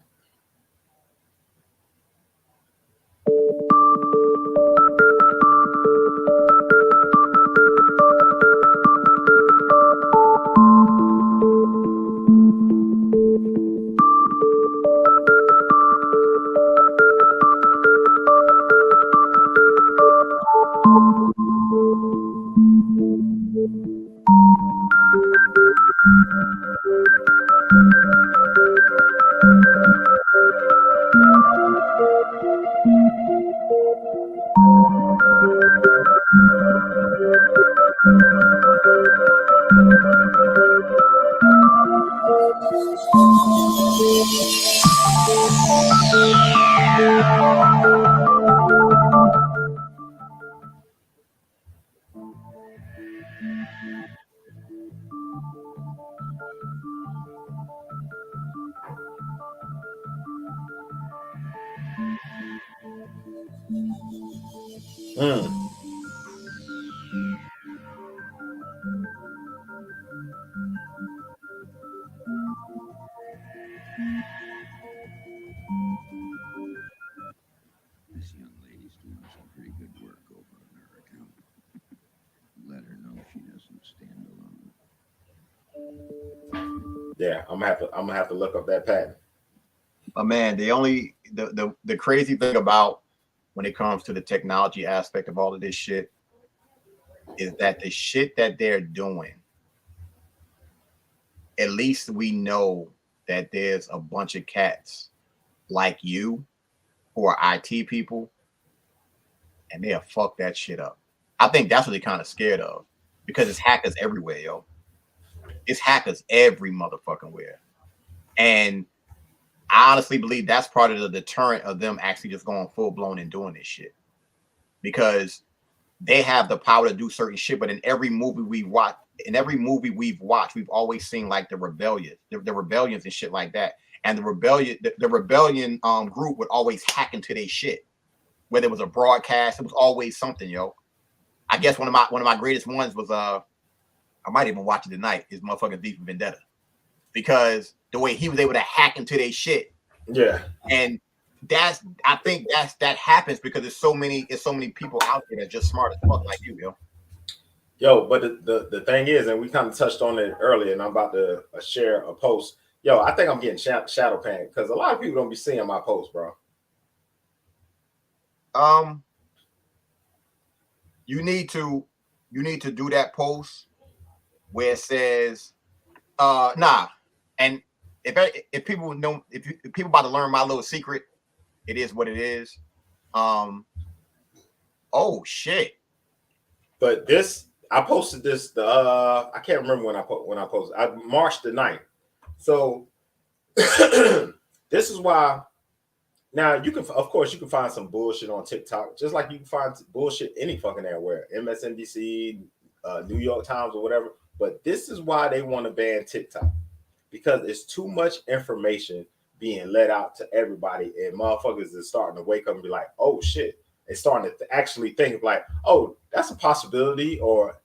This young lady's doing some pretty good work over on her account. Let her know she doesn't stand alone. Yeah, I'm gonna have to look up that patent. But man, the crazy thing about when it comes to the technology aspect of all of this shit is that the shit that they're doing, at least we know that there's a bunch of cats like you who are IT people, and they'll fuck that shit up. I think that's what they're kind of scared of, because it's hackers everywhere, yo. It's hackers every motherfucking where. And I honestly believe that's part of the deterrent of them actually just going full blown and doing this shit. Because they have the power to do certain shit, but in every movie we've watched, we've always seen like the rebellions and shit like that. And the rebellion group would always hack into their shit. Whether it was a broadcast, it was always something, yo. I guess one of my greatest ones was I might even watch it tonight, is motherfucking V for Vendetta. Because the way he was able to hack into their shit. Yeah. And I think that happens because there's so many people out there that are just smart as fuck like you, yo. Yo, but the thing is, and we kind of touched on it earlier, and I'm about to share a post. Yo, I think I'm getting shadow panic because a lot of people don't be seeing my post, bro. You need to do that post where it says, nah. And if people know, if people about to learn my little secret, it is what it is. Oh shit. But this, I posted this I can't remember when I posted. March the 9th. So this is why now you can, of course, you can find some bullshit on TikTok, just like you can find bullshit any fucking everywhere, MSNBC, New York Times, or whatever. But this is why they want to ban TikTok, because it's too much information being let out to everybody, and motherfuckers is starting to wake up and be like, oh shit. They're starting to actually think like, oh, that's a possibility, or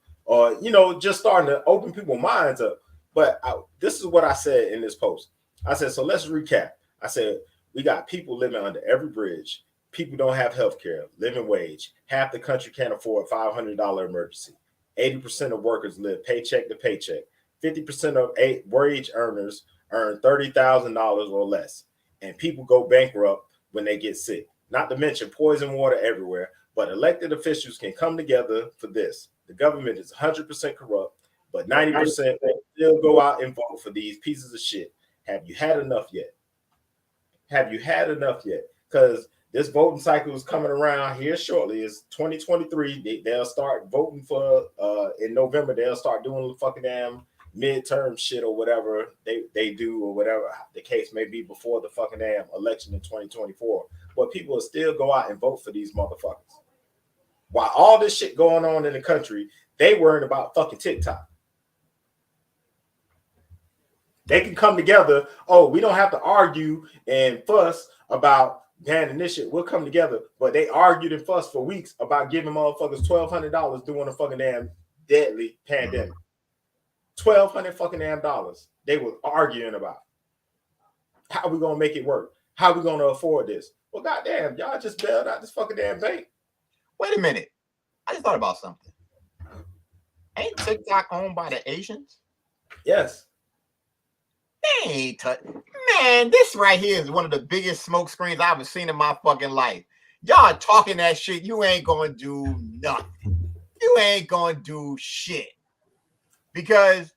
just starting to open people's minds up. But this is what I said in this post. I said, so let's recap. I said, we got people living under every bridge. People don't have health care, living wage. Half the country can't afford $500 emergency. 80% of workers live paycheck to paycheck. 50% of wage earners earn $30,000 or less. And people go bankrupt when they get sick. Not to mention poison water everywhere. But elected officials can come together for this. The government is 100% corrupt, but 90% still go out and vote for these pieces of shit. Have you had enough yet? Have you had enough yet? Because this voting cycle is coming around here shortly. It's 2023. They'll start voting for in November. They'll start doing the fucking damn midterm shit or whatever they do, or whatever the case may be, before the fucking damn election in 2024. But people will still go out and vote for these motherfuckers. While all this shit going on in the country, they worrying about fucking TikTok. They can come together. Oh, we don't have to argue and fuss about banning this shit. We'll come together. But they argued and fussed for weeks about giving motherfuckers $1,200 during a fucking damn deadly pandemic. $1,200 fucking damn dollars. They were arguing about. How are we gonna make it work? How are we gonna afford this? Well, goddamn, y'all just bailed out this fucking damn bank. Wait a minute. I just thought about something. Ain't TikTok owned by the Asians? Yes. They ain't man, this right here is one of the biggest smoke screens I've ever seen in my fucking life. Y'all talking that shit, you ain't gonna do nothing. You ain't gonna do shit. Because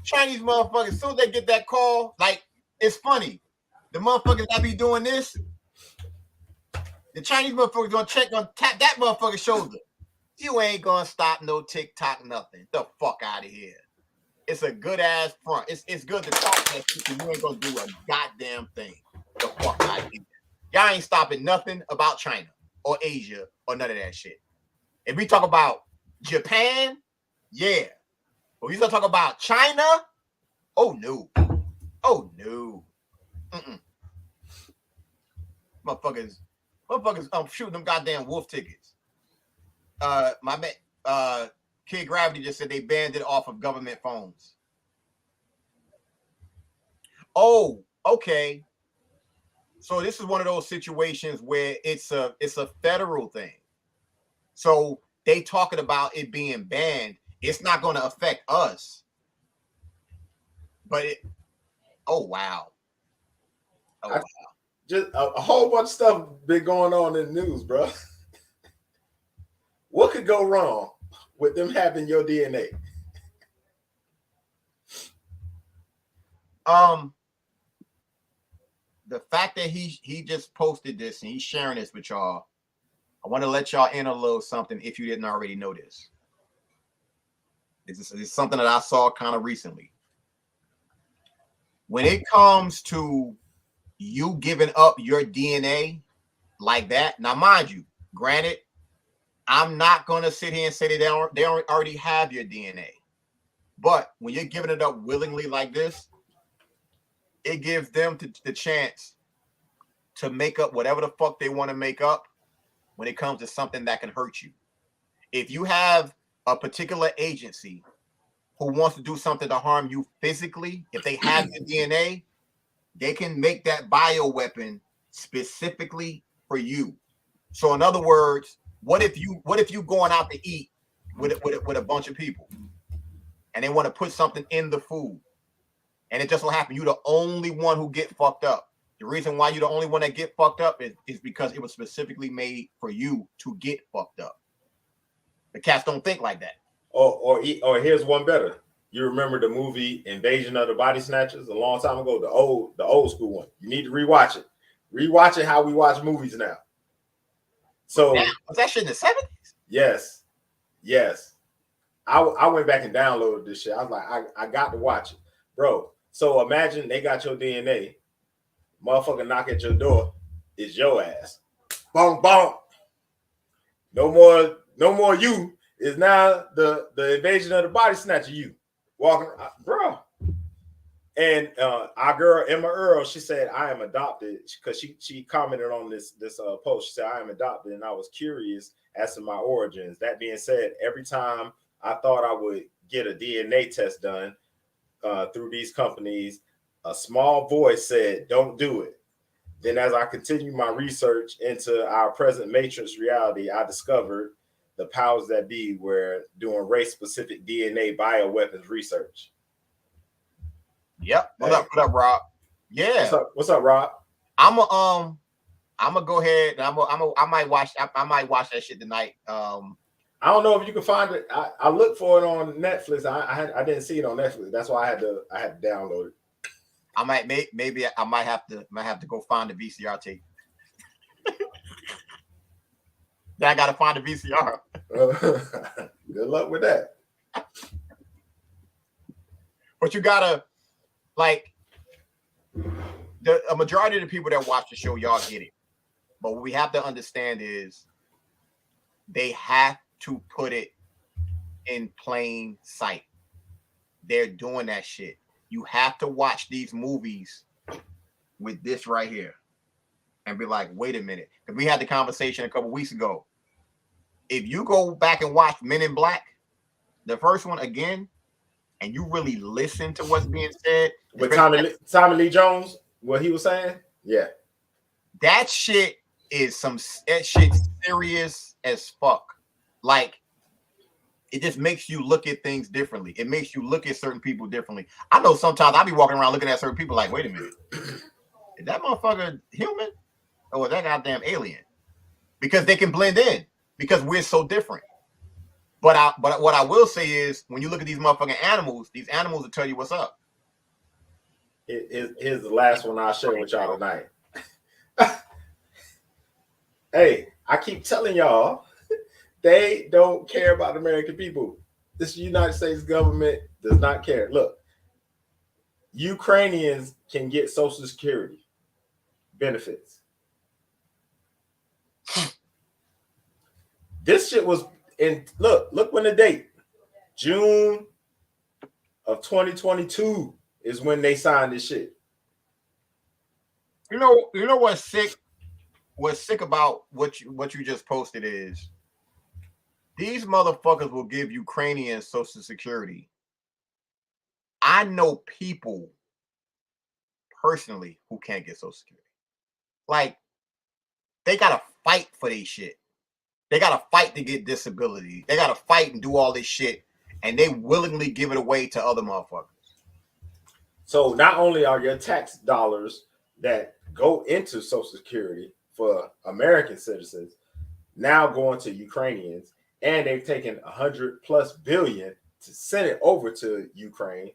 Chinese motherfuckers, as soon as they get that call, like, it's funny. The motherfuckers that be doing this, the Chinese motherfuckers gonna tap that motherfucker's shoulder. You ain't gonna stop no TikTok, nothing. The fuck out of here. It's a good ass front. It's good to talk that shit, because you ain't gonna do a goddamn thing. The fuck out of here. Y'all ain't stopping nothing about China or Asia or none of that shit. If we talk about Japan, yeah. But we start talking about China, oh no. Oh no. Motherfuckers shooting them goddamn wolf tickets. My man, Kid Gravity just said they banned it off of government phones. Oh, okay. So this is one of those situations where it's a federal thing. So they talking about it being banned. It's not going to affect us. But oh wow. Oh wow. Just a whole bunch of stuff been going on in the news, bro. What could go wrong with them having your DNA? The fact that he just posted this and he's sharing this with y'all, I want to let y'all in a little something if you didn't already know this. It's something that I saw kind of recently. When it comes to you giving up your DNA like that, now mind you, granted, I'm not gonna sit here and say that they don't already have your DNA, but when you're giving it up willingly like this, it gives them the chance to make up whatever the fuck they want to make up when it comes to something that can hurt you. If you have a particular agency who wants to do something to harm you physically, if they have the DNA, they can make that bioweapon specifically for you. So in other words, what if you going out to eat with a bunch of people and they want to put something in the food, and it just so happen you're the only one who get fucked up. The reason why you're the only one that get fucked up is because it was specifically made for you to get fucked up. The cats don't think like that. Or here's one better. You remember the movie Invasion of the Body Snatchers a long time ago, the old school one. You need to rewatch it. Rewatch it how we watch movies now. So was that shit in the 70s? Yes. I went back and downloaded this shit. I was like, I got to watch it, bro. So imagine they got your DNA. Motherfucker knock at your door, it's your ass. Bonk, bonk. No more you. Is now the invasion of the body snatcher you. Walking, bro. And our girl, Emma Earl, she said, I am adopted, because she commented on this post. She said, I am adopted, and I was curious as to my origins. That being said, every time I thought I would get a DNA test done through these companies, a small voice said, don't do it. Then as I continued my research into our present matrix reality, I discovered the powers that be were doing race-specific DNA bioweapons research. Yep. What up, Rob? Yeah. What's up, Rob? I'm gonna go ahead and I might watch that shit tonight. I don't know if you can find it. I looked for it on Netflix. I didn't see it on Netflix. That's why I had to download it. I might have to go find the VCR tape. Then I gotta find the VCR. Good luck with that. But you gotta, like, a majority of the people that watch the show, y'all get it. But what we have to understand is they have to put it in plain sight. They're doing that shit. You have to watch these movies with this right here and be like, wait a minute. And we had the conversation a couple weeks ago. If you go back and watch Men in Black, the first one again, and you really listen to what's being said. With Tommy Lee Jones, what he was saying? Yeah. That shit is serious as fuck. Like, it just makes you look at things differently. It makes you look at certain people differently. I know sometimes I'll be walking around looking at certain people like, wait a minute. Is that motherfucker human? Or is that goddamn alien? Because they can blend in. Because we're so different. But what I will say is, when you look at these motherfucking animals, these animals will tell you what's up. Here's the last one I'll share with y'all tonight. Hey, I keep telling y'all, they don't care about the American people. This United States government does not care. Look, Ukrainians can get Social Security benefits. This shit was in, look when the date, June of 2022 is when they signed this shit. You know what's sick? What's sick about what you just posted is these motherfuckers will give Ukrainians Social Security. I know people personally who can't get Social Security. Like, they gotta fight for their shit. They gotta fight to get disability. They gotta fight and do all this shit, and they willingly give it away to other motherfuckers. So not only are your tax dollars that go into Social Security for American citizens now going to Ukrainians, and they've taken $100+ billion to send it over to Ukraine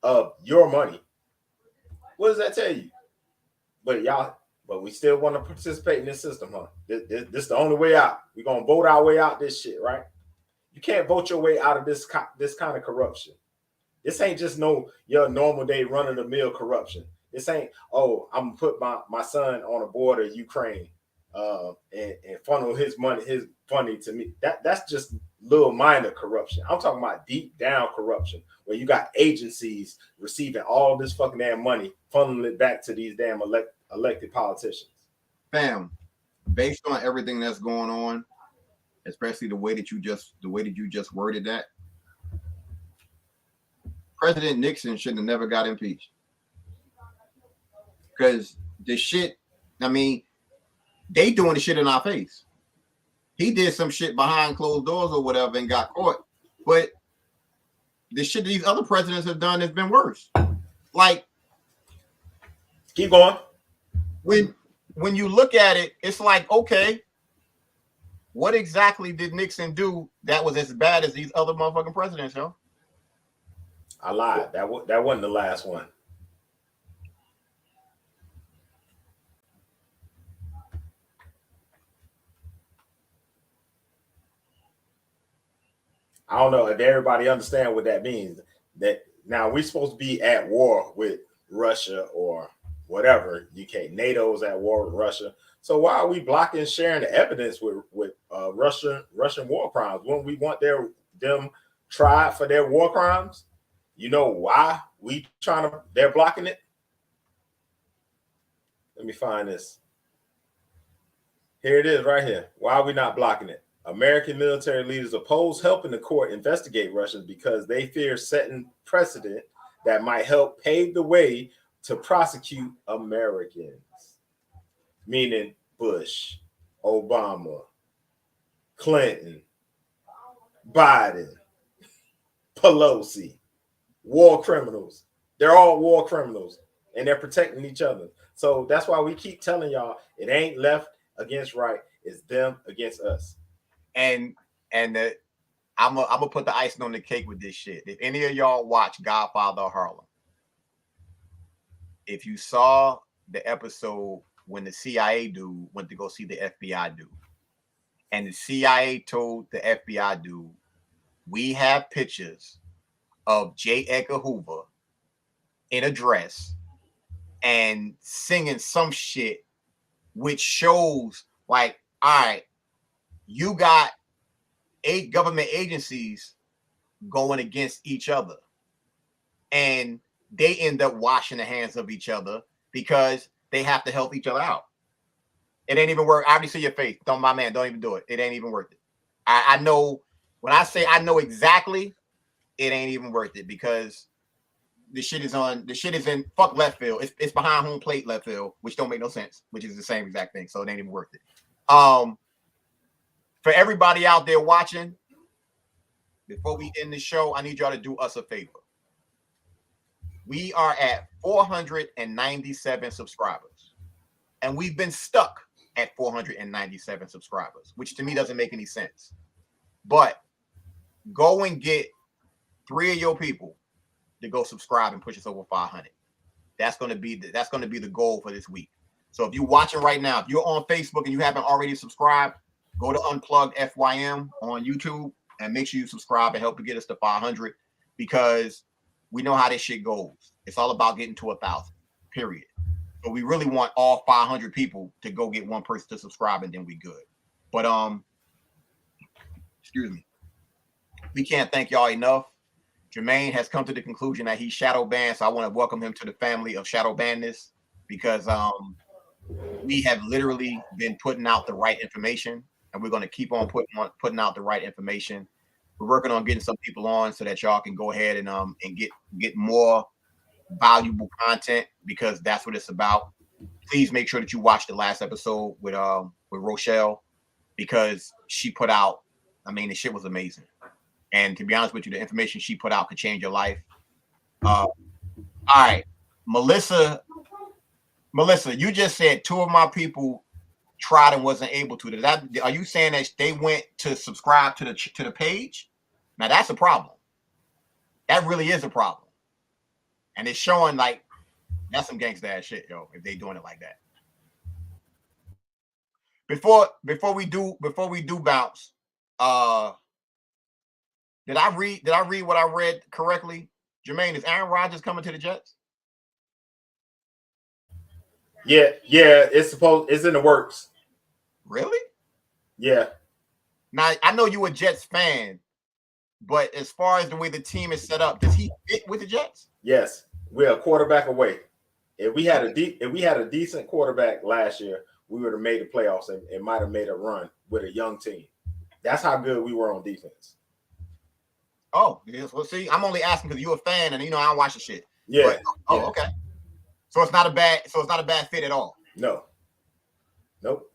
of your money. What does that tell you? But we still want to participate in this system, huh? This is the only way out. We're gonna vote our way out this shit, right? You can't vote your way out of this kind of corruption. This ain't just your normal day run of the mill corruption. This ain't, oh, I'm gonna put my son on a border of Ukraine and funnel his money to me. That's just little minor corruption. I'm talking about deep down corruption where you got agencies receiving all this fucking damn money, funneling it back to these damn elected politicians. Fam, based on everything that's going on, especially the way that you just worded that, President Nixon shouldn't have never got impeached. Because the shit, I mean, they doing the shit in our face. He did some shit behind closed doors or whatever and got caught. But the shit these other presidents have done has been worse. Like, keep going. When you look at it, it's like, okay, what exactly did Nixon do that was as bad as these other motherfucking presidents, yo? I lied. That wasn't the last one. I don't know if everybody understand what that means. That now we're supposed to be at war with Russia or whatever. UK, NATO's at war with Russia. So why are we blocking sharing the evidence with Russian war crimes when we want them tried for their war crimes? You know why they're blocking it? Let me find this. Here it is right here. Why are we not blocking it? American military leaders oppose helping the court investigate Russians because they fear setting precedent that might help pave the way to prosecute Americans. Meaning Bush, Obama, Clinton, Biden, Pelosi, war criminals. They're all war criminals and they're protecting each other. So that's why we keep telling y'all it ain't left against right. It's them against us. And I'm gonna put the icing on the cake with this shit. If any of y'all watch Godfather of Harlem, if you saw the episode when the CIA dude went to go see the FBI dude, and the CIA told the FBI dude, we have pictures of J. Edgar Hoover in a dress and singing some shit, which shows like, all right, you got 8 government agencies going against each other. And they end up washing the hands of each other because they have to help each other out. It ain't even worth. I already see your face. Don't even do it. It ain't even worth it. I know when I say I know exactly, it ain't even worth it because the shit is in fuck left field. It's behind home plate left field, which don't make no sense, which is the same exact thing. So it ain't even worth it. For everybody out there watching, before we end the show, I need y'all to do us a favor. We are at 497 subscribers, and we've been stuck at 497 subscribers, which to me doesn't make any sense. But go and get 3 of your people to go subscribe and push us over 500. That's going to be the goal for this week. So if you're watching right now, if you're on Facebook and you haven't already subscribed, go to Unplugged FYM on YouTube and make sure you subscribe and help to get us to 500 because we know how this shit goes. It's all about getting to 1,000, period. So we really want all 500 people to go get one person to subscribe and then we good. But excuse me. We can't thank y'all enough. Jermaine has come to the conclusion that he's shadow banned, so I want to welcome him to the family of shadow bannedness because we have literally been putting out the right information, and we're going to keep on putting out the right information. We're working on getting some people on so that y'all can go ahead and get more valuable content because that's what it's about. Please make sure that you watch the last episode with Rochelle because she put out. I mean, the shit was amazing. And to be honest with you, the information she put out could change your life. All right, Melissa, you just said 2 of my people tried and wasn't able to. Are you saying that they went to subscribe to the page? Now that's a problem. That really is a problem, and it's showing like that's some gangsta ass shit, yo. If they doing it like that. Before we do bounce, Did I read what I read correctly? Jermaine, is Aaron Rodgers coming to the Jets? Yeah, it's in the works. Really? Yeah. Now I know you a Jets fan, but as far as the way the team is set up, does he fit with the Jets? Yes, we're a quarterback away. If we had a decent quarterback last year, we would have made the playoffs and might have made a run with a young team. That's how good we were on defense. Oh, yes. Well, see, I'm only asking because you're a fan and I don't watch the shit. Yeah. But, okay. So it's not a bad fit at all. No. Nope.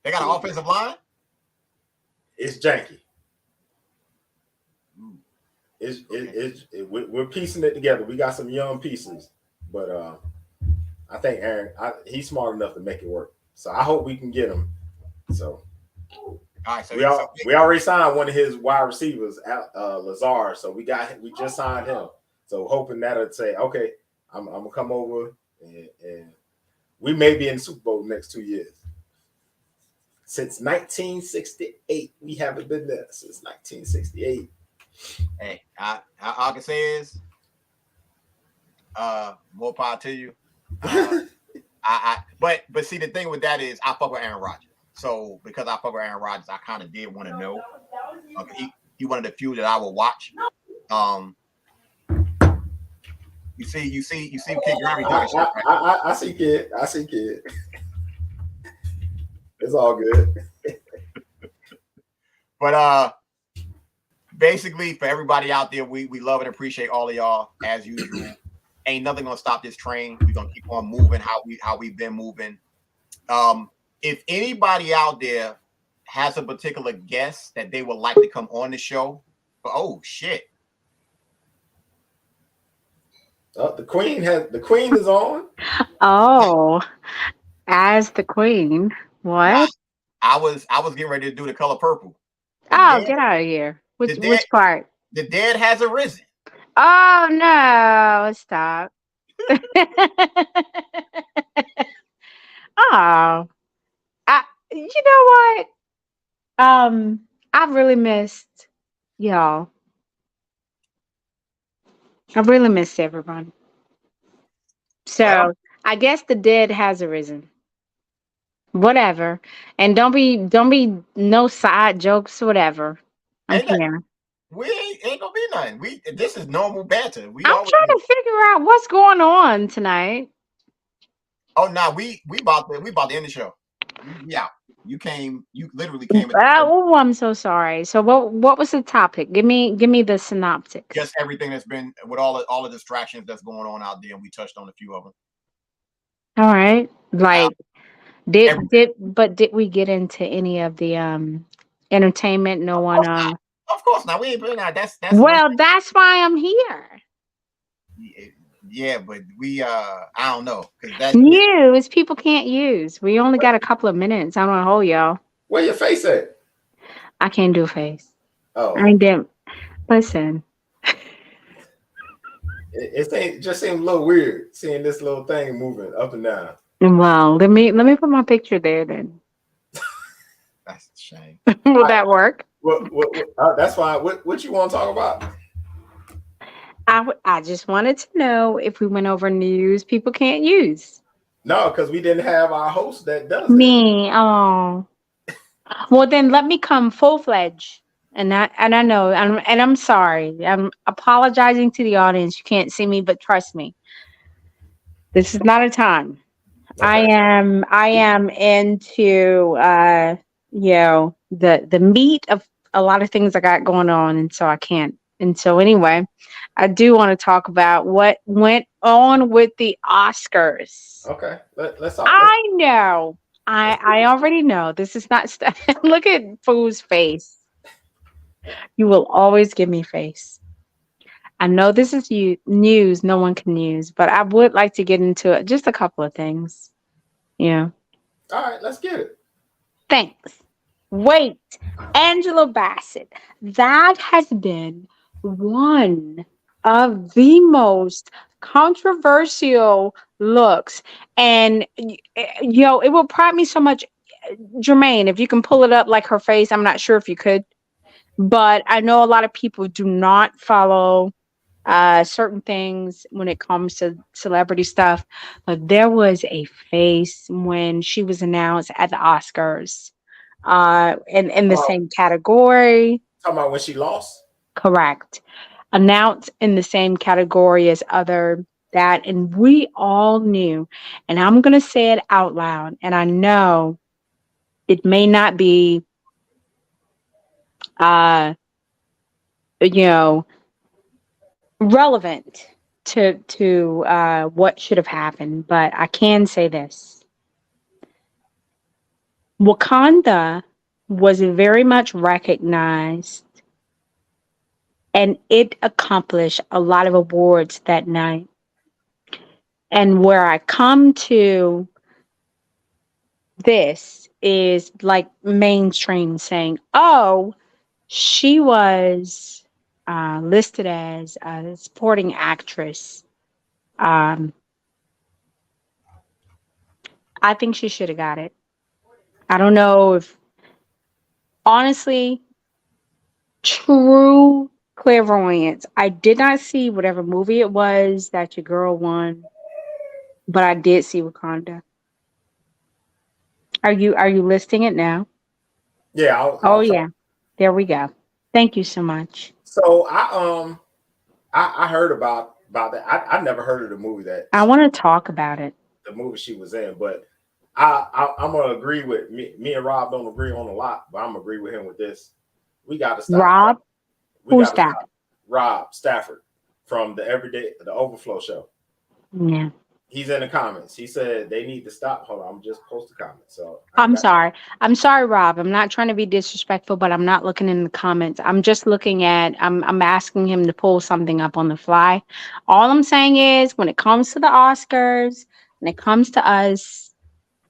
They got an offensive line? It's janky. We're piecing it together. We got some young pieces, but I think Aaron, he's smart enough to make it work. So I hope we can get him. So, all right, so we already signed one of his wide receivers, Lazar. So we just signed him. So hoping that'll say, okay, I'm gonna come over and we may be in the Super Bowl next 2 years. Since 1968, we haven't been there since 1968. Hey, all I can say is, more power to you. But see, the thing with that is, I fuck with Aaron Rodgers. So because I fuck with Aaron Rodgers, I kind of did want to know. He one of the few that I will watch. You see, Kid Grammy talking shit, right? I see kid. It's all good. But basically, for everybody out there, we love and appreciate all of y'all as usual. Ain't nothing gonna stop this train. We're gonna keep on moving how we've been moving. If anybody out there has a particular guest that they would like to come on the show, oh shit. The queen is on. Oh, as the queen. What? I was getting ready to do The Color Purple. Get out of here. Which part? The dead has arisen. Oh no! Stop. Oh, you know what? I've really missed y'all. I really missed everyone. So I guess the dead has arisen. Whatever. And don't be no side jokes, whatever. I'm here. We ain't gonna be nothing. This is normal banter. I'm trying to figure out what's going on tonight. Oh no, we about to end the show. Yeah. You literally came. Oh, I'm so sorry. So what was the topic? Give me the synopsis. Just everything that's been with all the distractions that's going on out there, and we touched on a few of them. All right. Like did we get into any of the entertainment? No one Of course not. We ain't been out. That's that's why I'm here. Yeah, but we I don't know, because that's news people can't use. We only got a couple of minutes. I don't want to hold y'all. Where your face at? I can't do a face. Oh, I didn't listen. It just seems a little weird seeing this little thing moving up and down. Well, let me put my picture there then. That's a shame. Will that work? That's fine. What you want to talk about? I just wanted to know if we went over news people can't use. No, because we didn't have our host that does me. It. Oh, well then let me come full fledged. And I know I'm sorry. I'm apologizing to the audience. You can't see me, but trust me, this is not a time. Okay. I am into the meat of a lot of things I got going on, and so I can't. And so anyway, I do want to talk about what went on with the Oscars. Okay, let's talk. I know. I already know. This is not stuff. Look at Foo's face. You will always give me face. I know this is news no one can use, but I would like to get into it. Just a couple of things. Yeah. All right, let's get it. Thanks. Wait, Angela Bassett. That has been one of the most controversial looks. And, it will pride me so much. Jermaine, if you can pull it up like her face, I'm not sure if you could. but I know a lot of people do not follow certain things when it comes to celebrity stuff. But there was a face when she was announced at the Oscars, in the Oh, same category. talking about when she lost? Correct. Announced in the same category as other that, and we all knew. And I'm gonna say it out loud, and I know it may not be, uh, you know, relevant to what should have happened, but I can say this: Wakanda was very much recognized, and it accomplished a lot of awards that night. And where I come to this is like mainstream saying, "Oh, she was listed as a supporting actress." Um, I think she should have got it. I don't know if, honestly, true clairvoyance. I did not see whatever movie it was that your girl won, but I did see Wakanda. Are you listing it now? Yeah, Oh I'll try. yeah. There we go. Thank you so much. So I heard about that. I never heard of the movie I want to talk about it. the movie she was in, but I'm gonna agree with me and Rob don't agree on a lot, but I'm gonna agree with him with this. We got to stop. Rob, We who's got to that? stop Rob Stafford from the Overflow show. Yeah. He's in the comments. He said they need to stop. Hold on, I'm just post the comment. So I I'm got sorry. I'm sorry, Rob. I'm not trying to be disrespectful, but I'm not looking in the comments. I'm just looking at, I'm asking him to pull something up on the fly. All I'm saying is when it comes to the Oscars, when it comes to us,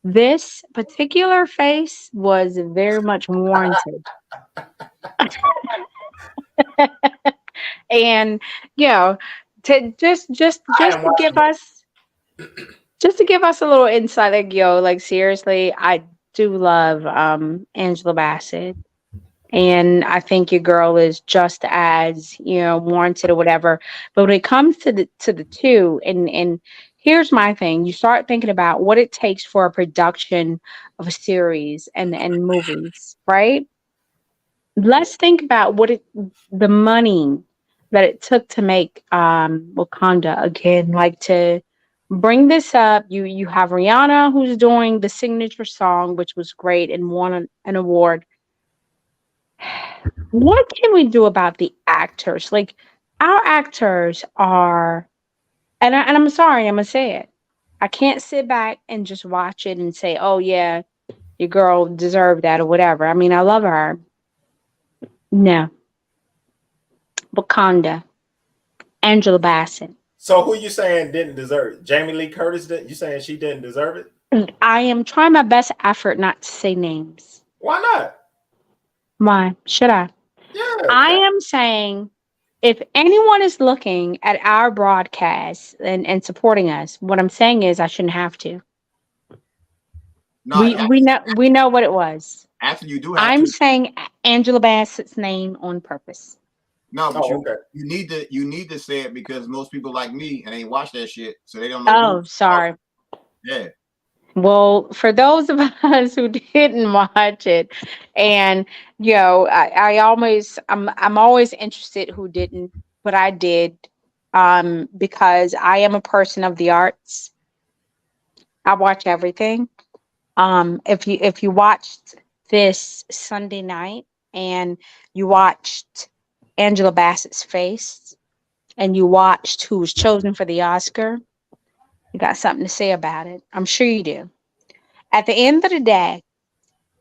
this particular face was very much warranted. And you know, to I am to give watching it. us a little insight, like like seriously, I do love Angela Bassett. And I think your girl is just as, warranted or whatever. But when it comes to the two, and here's my thing: you start thinking about what it takes for a production of a series and movies, right? Let's think about the money that it took to make Wakanda again. Like, to bring this up, you have Rihanna, who's doing the signature song, which was great and won an award. What can we do about the actors? Like, our actors are, and I'm sorry, I'm gonna say it. I can't sit back and just watch it and say, "Oh yeah, your girl deserved that" or whatever. I mean, I love her. No, Wakanda, Angela Bassett. So who you saying didn't deserve it? Jamie Lee Curtis did? You saying she didn't deserve it? I am trying my best effort not to say names. Why not? Why should I? Yeah, I am saying, if anyone is looking at our broadcast and supporting us, what I'm saying is I shouldn't have to. No, We know what it was. actually, you do have I'm to. saying Angela Bassett's name on purpose. No, but Oh, okay. you need to say it because most people like me and ain't watch that shit, so they don't know Oh, who. sorry. Yeah. Well, for those of us who didn't watch it, and I'm always interested who didn't, but I did, because I am a person of the arts. I watch everything. If you watched this Sunday night and you watched Angela Bassett's face and you watched who was chosen for the Oscar, you got something to say about it. I'm sure you do. At the end of the day,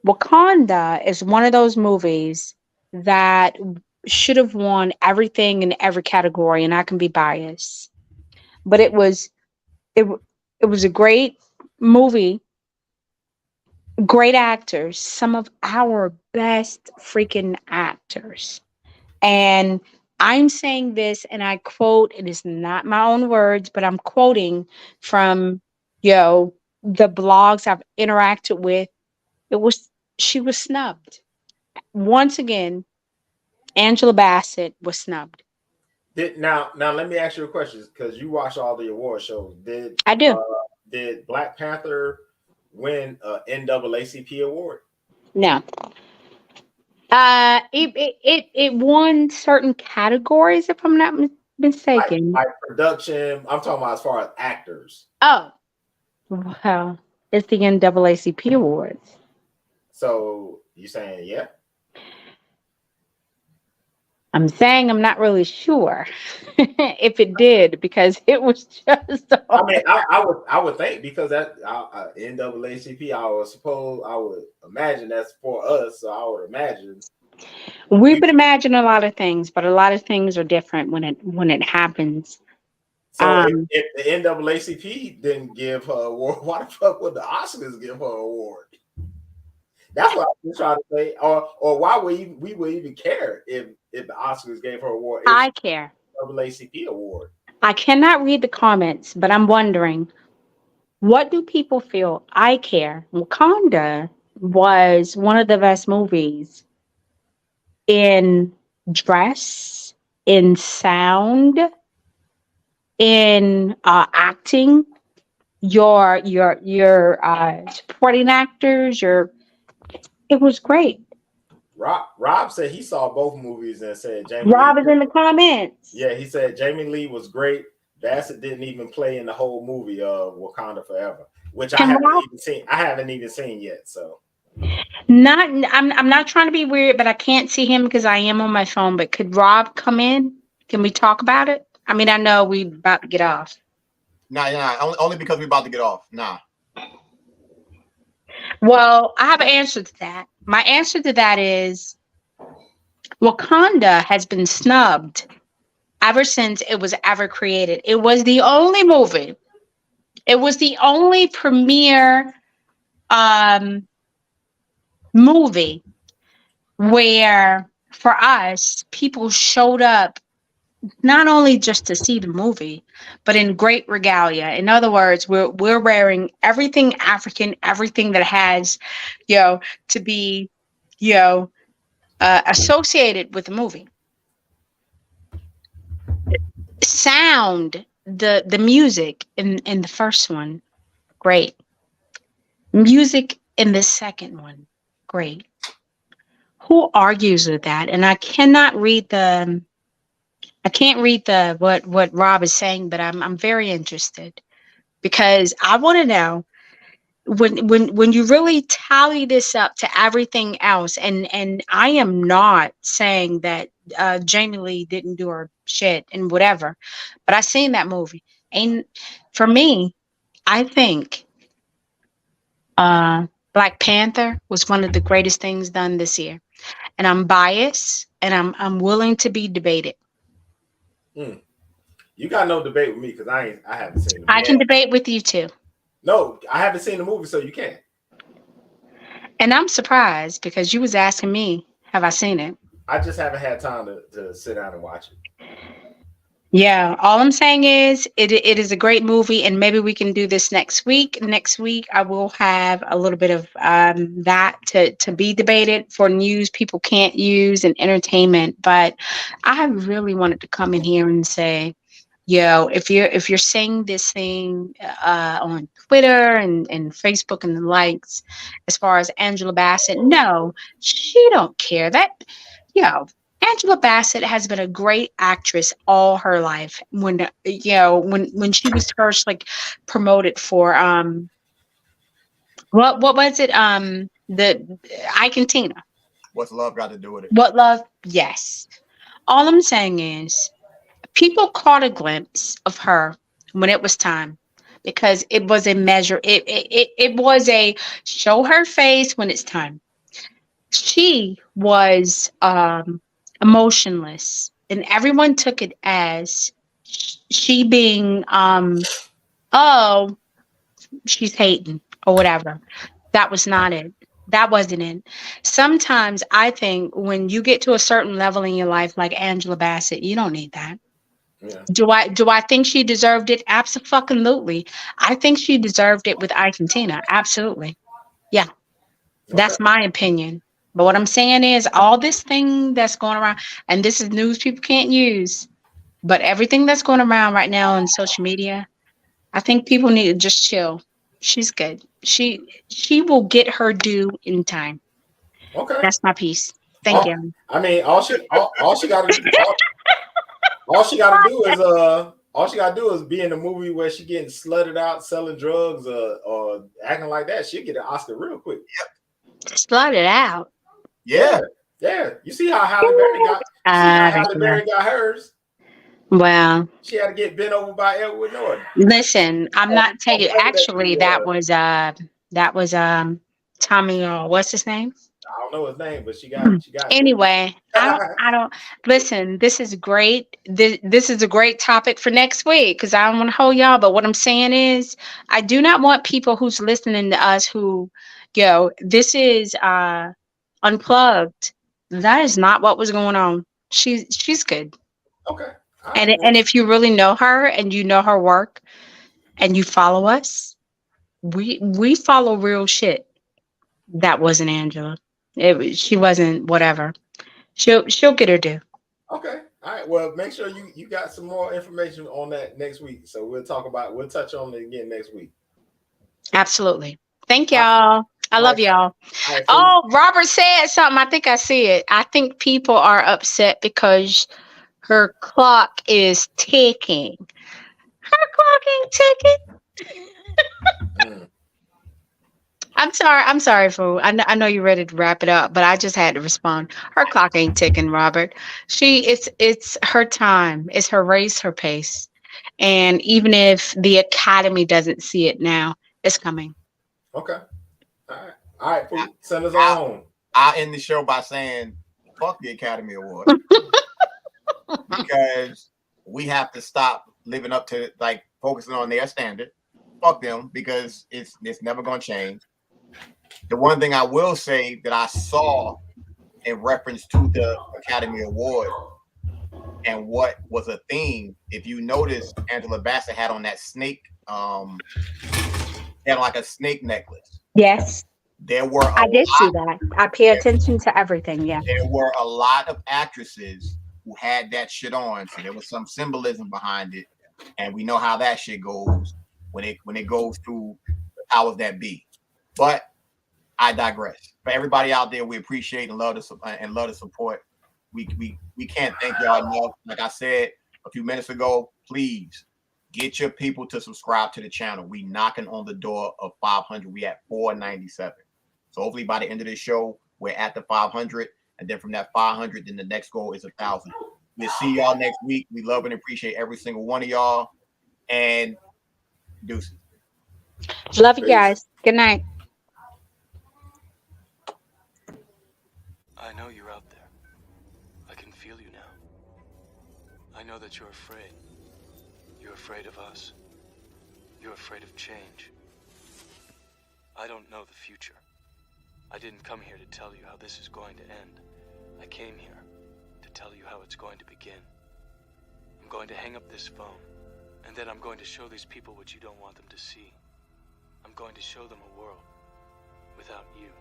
Wakanda is one of those movies that should have won everything in every category, and I can be biased. But it was a great movie, great actors, some of our best freaking actors. And I'm saying this, and I quote, it is not my own words, but I'm quoting from, the blogs I've interacted with. She was snubbed. Once again, Angela Bassett was snubbed. Now let me ask you a question, because you watch all the award shows. I do. Did Black Panther win a NAACP award? No. It won certain categories, if I'm not mistaken. Like production. I'm talking about as far as actors. Oh, well, it's the NAACP awards. So you saying yeah? I'm saying I'm not really sure if it did, because it was just. I mean, I would think, because that NAACP, I would imagine that's for us. So I would imagine We would imagine a lot of things, but a lot of things are different when it happens. So if the NAACP didn't give her an award, why the fuck would the Oscars give her an award? That's what I'm trying to say. Or why we would even care if the Oscars gave her an award? I care. NAACP award. I cannot read the comments, but I'm wondering, what do people feel? I care. Wakanda was one of the best movies in dress, in sound, in acting. Your supporting actors. It was great. Rob said he saw both movies and said Jamie Rob Lee is in the comments. Yeah, he said Jamie Lee was great. Bassett didn't even play in the whole movie of Wakanda Forever, which I haven't even seen yet. So I'm not trying to be weird, but I can't see him because I am on my phone. But could Rob come in? Can we talk about it? I mean, I know we about to get off. Nah, only because we're about to get off. Nah. Well, I have an answer to that. My answer to that is Wakanda has been snubbed ever since it was ever created. It was the only movie. It was the only premiere movie where, for us, people showed up not only just to see the movie, but in great regalia. In other words, we're wearing everything African, everything that has, to be, associated with the movie. Sound, the music in the first one, great. Music in the second one, great. Who argues with that? And I cannot read what Rob is saying, but I'm very interested, because I want to know when you really tally this up to everything else, and I am not saying that Jamie Lee didn't do her shit and whatever, but I seen that movie, and for me, I think Black Panther was one of the greatest things done this year, and I'm biased, and I'm willing to be debated. You got no debate with me, because I haven't seen it. I can debate with you too. No, I haven't seen the movie, so you can't. And I'm surprised, because you was asking me, have I seen it? I just haven't had time to sit down and watch it. Yeah, all I'm saying is it is a great movie, and maybe we can do this next week. Next week, I will have a little bit of that to be debated for news people can't use and entertainment. But I really wanted to come in here and say, if you're saying this thing on Twitter and Facebook and the likes, as far as Angela Bassett, no, she don't care. That, Angela Bassett has been a great actress all her life. When she was first promoted for what was it, the Ike and Tina. What's love got to do with it? What love? Yes. All I'm saying is, people caught a glimpse of her when it was time, because it was a measure. It was a show her face when it's time. She was emotionless, and everyone took it as she being she's hating or whatever. That was not it. That wasn't it. Sometimes I think when you get to a certain level in your life, like Angela Bassett, you don't need that. Yeah. Do I think she deserved it? Absolutely. I think she deserved it with Ike and Tina. Absolutely. Yeah. Okay. That's my opinion. But what I'm saying is all this thing that's going around, and this is news people can't use, but everything that's going around right now on social media, I think people need to just chill. She's good. She will get her due in time. Okay. That's my piece. Thank All, you. I mean, all she got to all she got to do is be in a movie where she getting slutted out, selling drugs, or acting like that. She'll get an Oscar real quick. Slut it out. Yeah. You see how Halle Berry got hers? Well, She had to get bent over by Edward Norton. listen, I'm not telling you. Actually, that was Tommy. What's his name? I don't know his name, but she got. Anyway, I don't listen. This is great. This is a great topic for next week because I don't want to hold y'all. But what I'm saying is, I do not want people who's listening to us who, this is unplugged. That is not what was going on. She's good. Okay. And if you really know her and you know her work and you follow us, we follow real shit. That wasn't Angela. She wasn't whatever. She'll get her due. Okay. All right. Well, make sure you got some more information on that next week. So we'll touch on it again next week. Absolutely. Thank y'all. I love y'all. Oh, Robert said something. I think I see it. I think people are upset because her clock is ticking. Her clock ain't ticking. I'm sorry, fool. I know you're ready to wrap it up, but I just had to respond. Her clock ain't ticking, Robert. It's her time. It's her race, her pace. And even if the Academy doesn't see it now, it's coming. Okay. All right. Fool. Send us on home. I'll end the show by saying, fuck the Academy Award. Because we have to stop living up to, like, focusing on their standard. Fuck them, because it's never going to change. The one thing I will say that I saw in reference to the Academy Award and what was a theme, if you notice, Angela Bassett had on that snake, had like a snake necklace. Yes. I did see that. I pay attention to everything. Yeah. There were a lot of actresses who had that shit on, so there was some symbolism behind it, and we know how that shit goes when it goes through the powers that be. But I digress. For everybody out there, we appreciate and love the support. We can't thank y'all enough. Like I said a few minutes ago, please get your people to subscribe to the channel. We knocking on the door of 500. We at 497. So hopefully by the end of this show, we're at the 500, and then from that 500, then the next goal is 1,000. We'll see y'all next week. We love and appreciate every single one of y'all, and deuces. Love you guys. Good night. I know you're out there. I can feel you now. I know that you're afraid. You're afraid of us. You're afraid of change. I don't know the future. I didn't come here to tell you how this is going to end. I came here to tell you how it's going to begin. I'm going to hang up this phone, and then I'm going to show these people what you don't want them to see. I'm going to show them a world without you.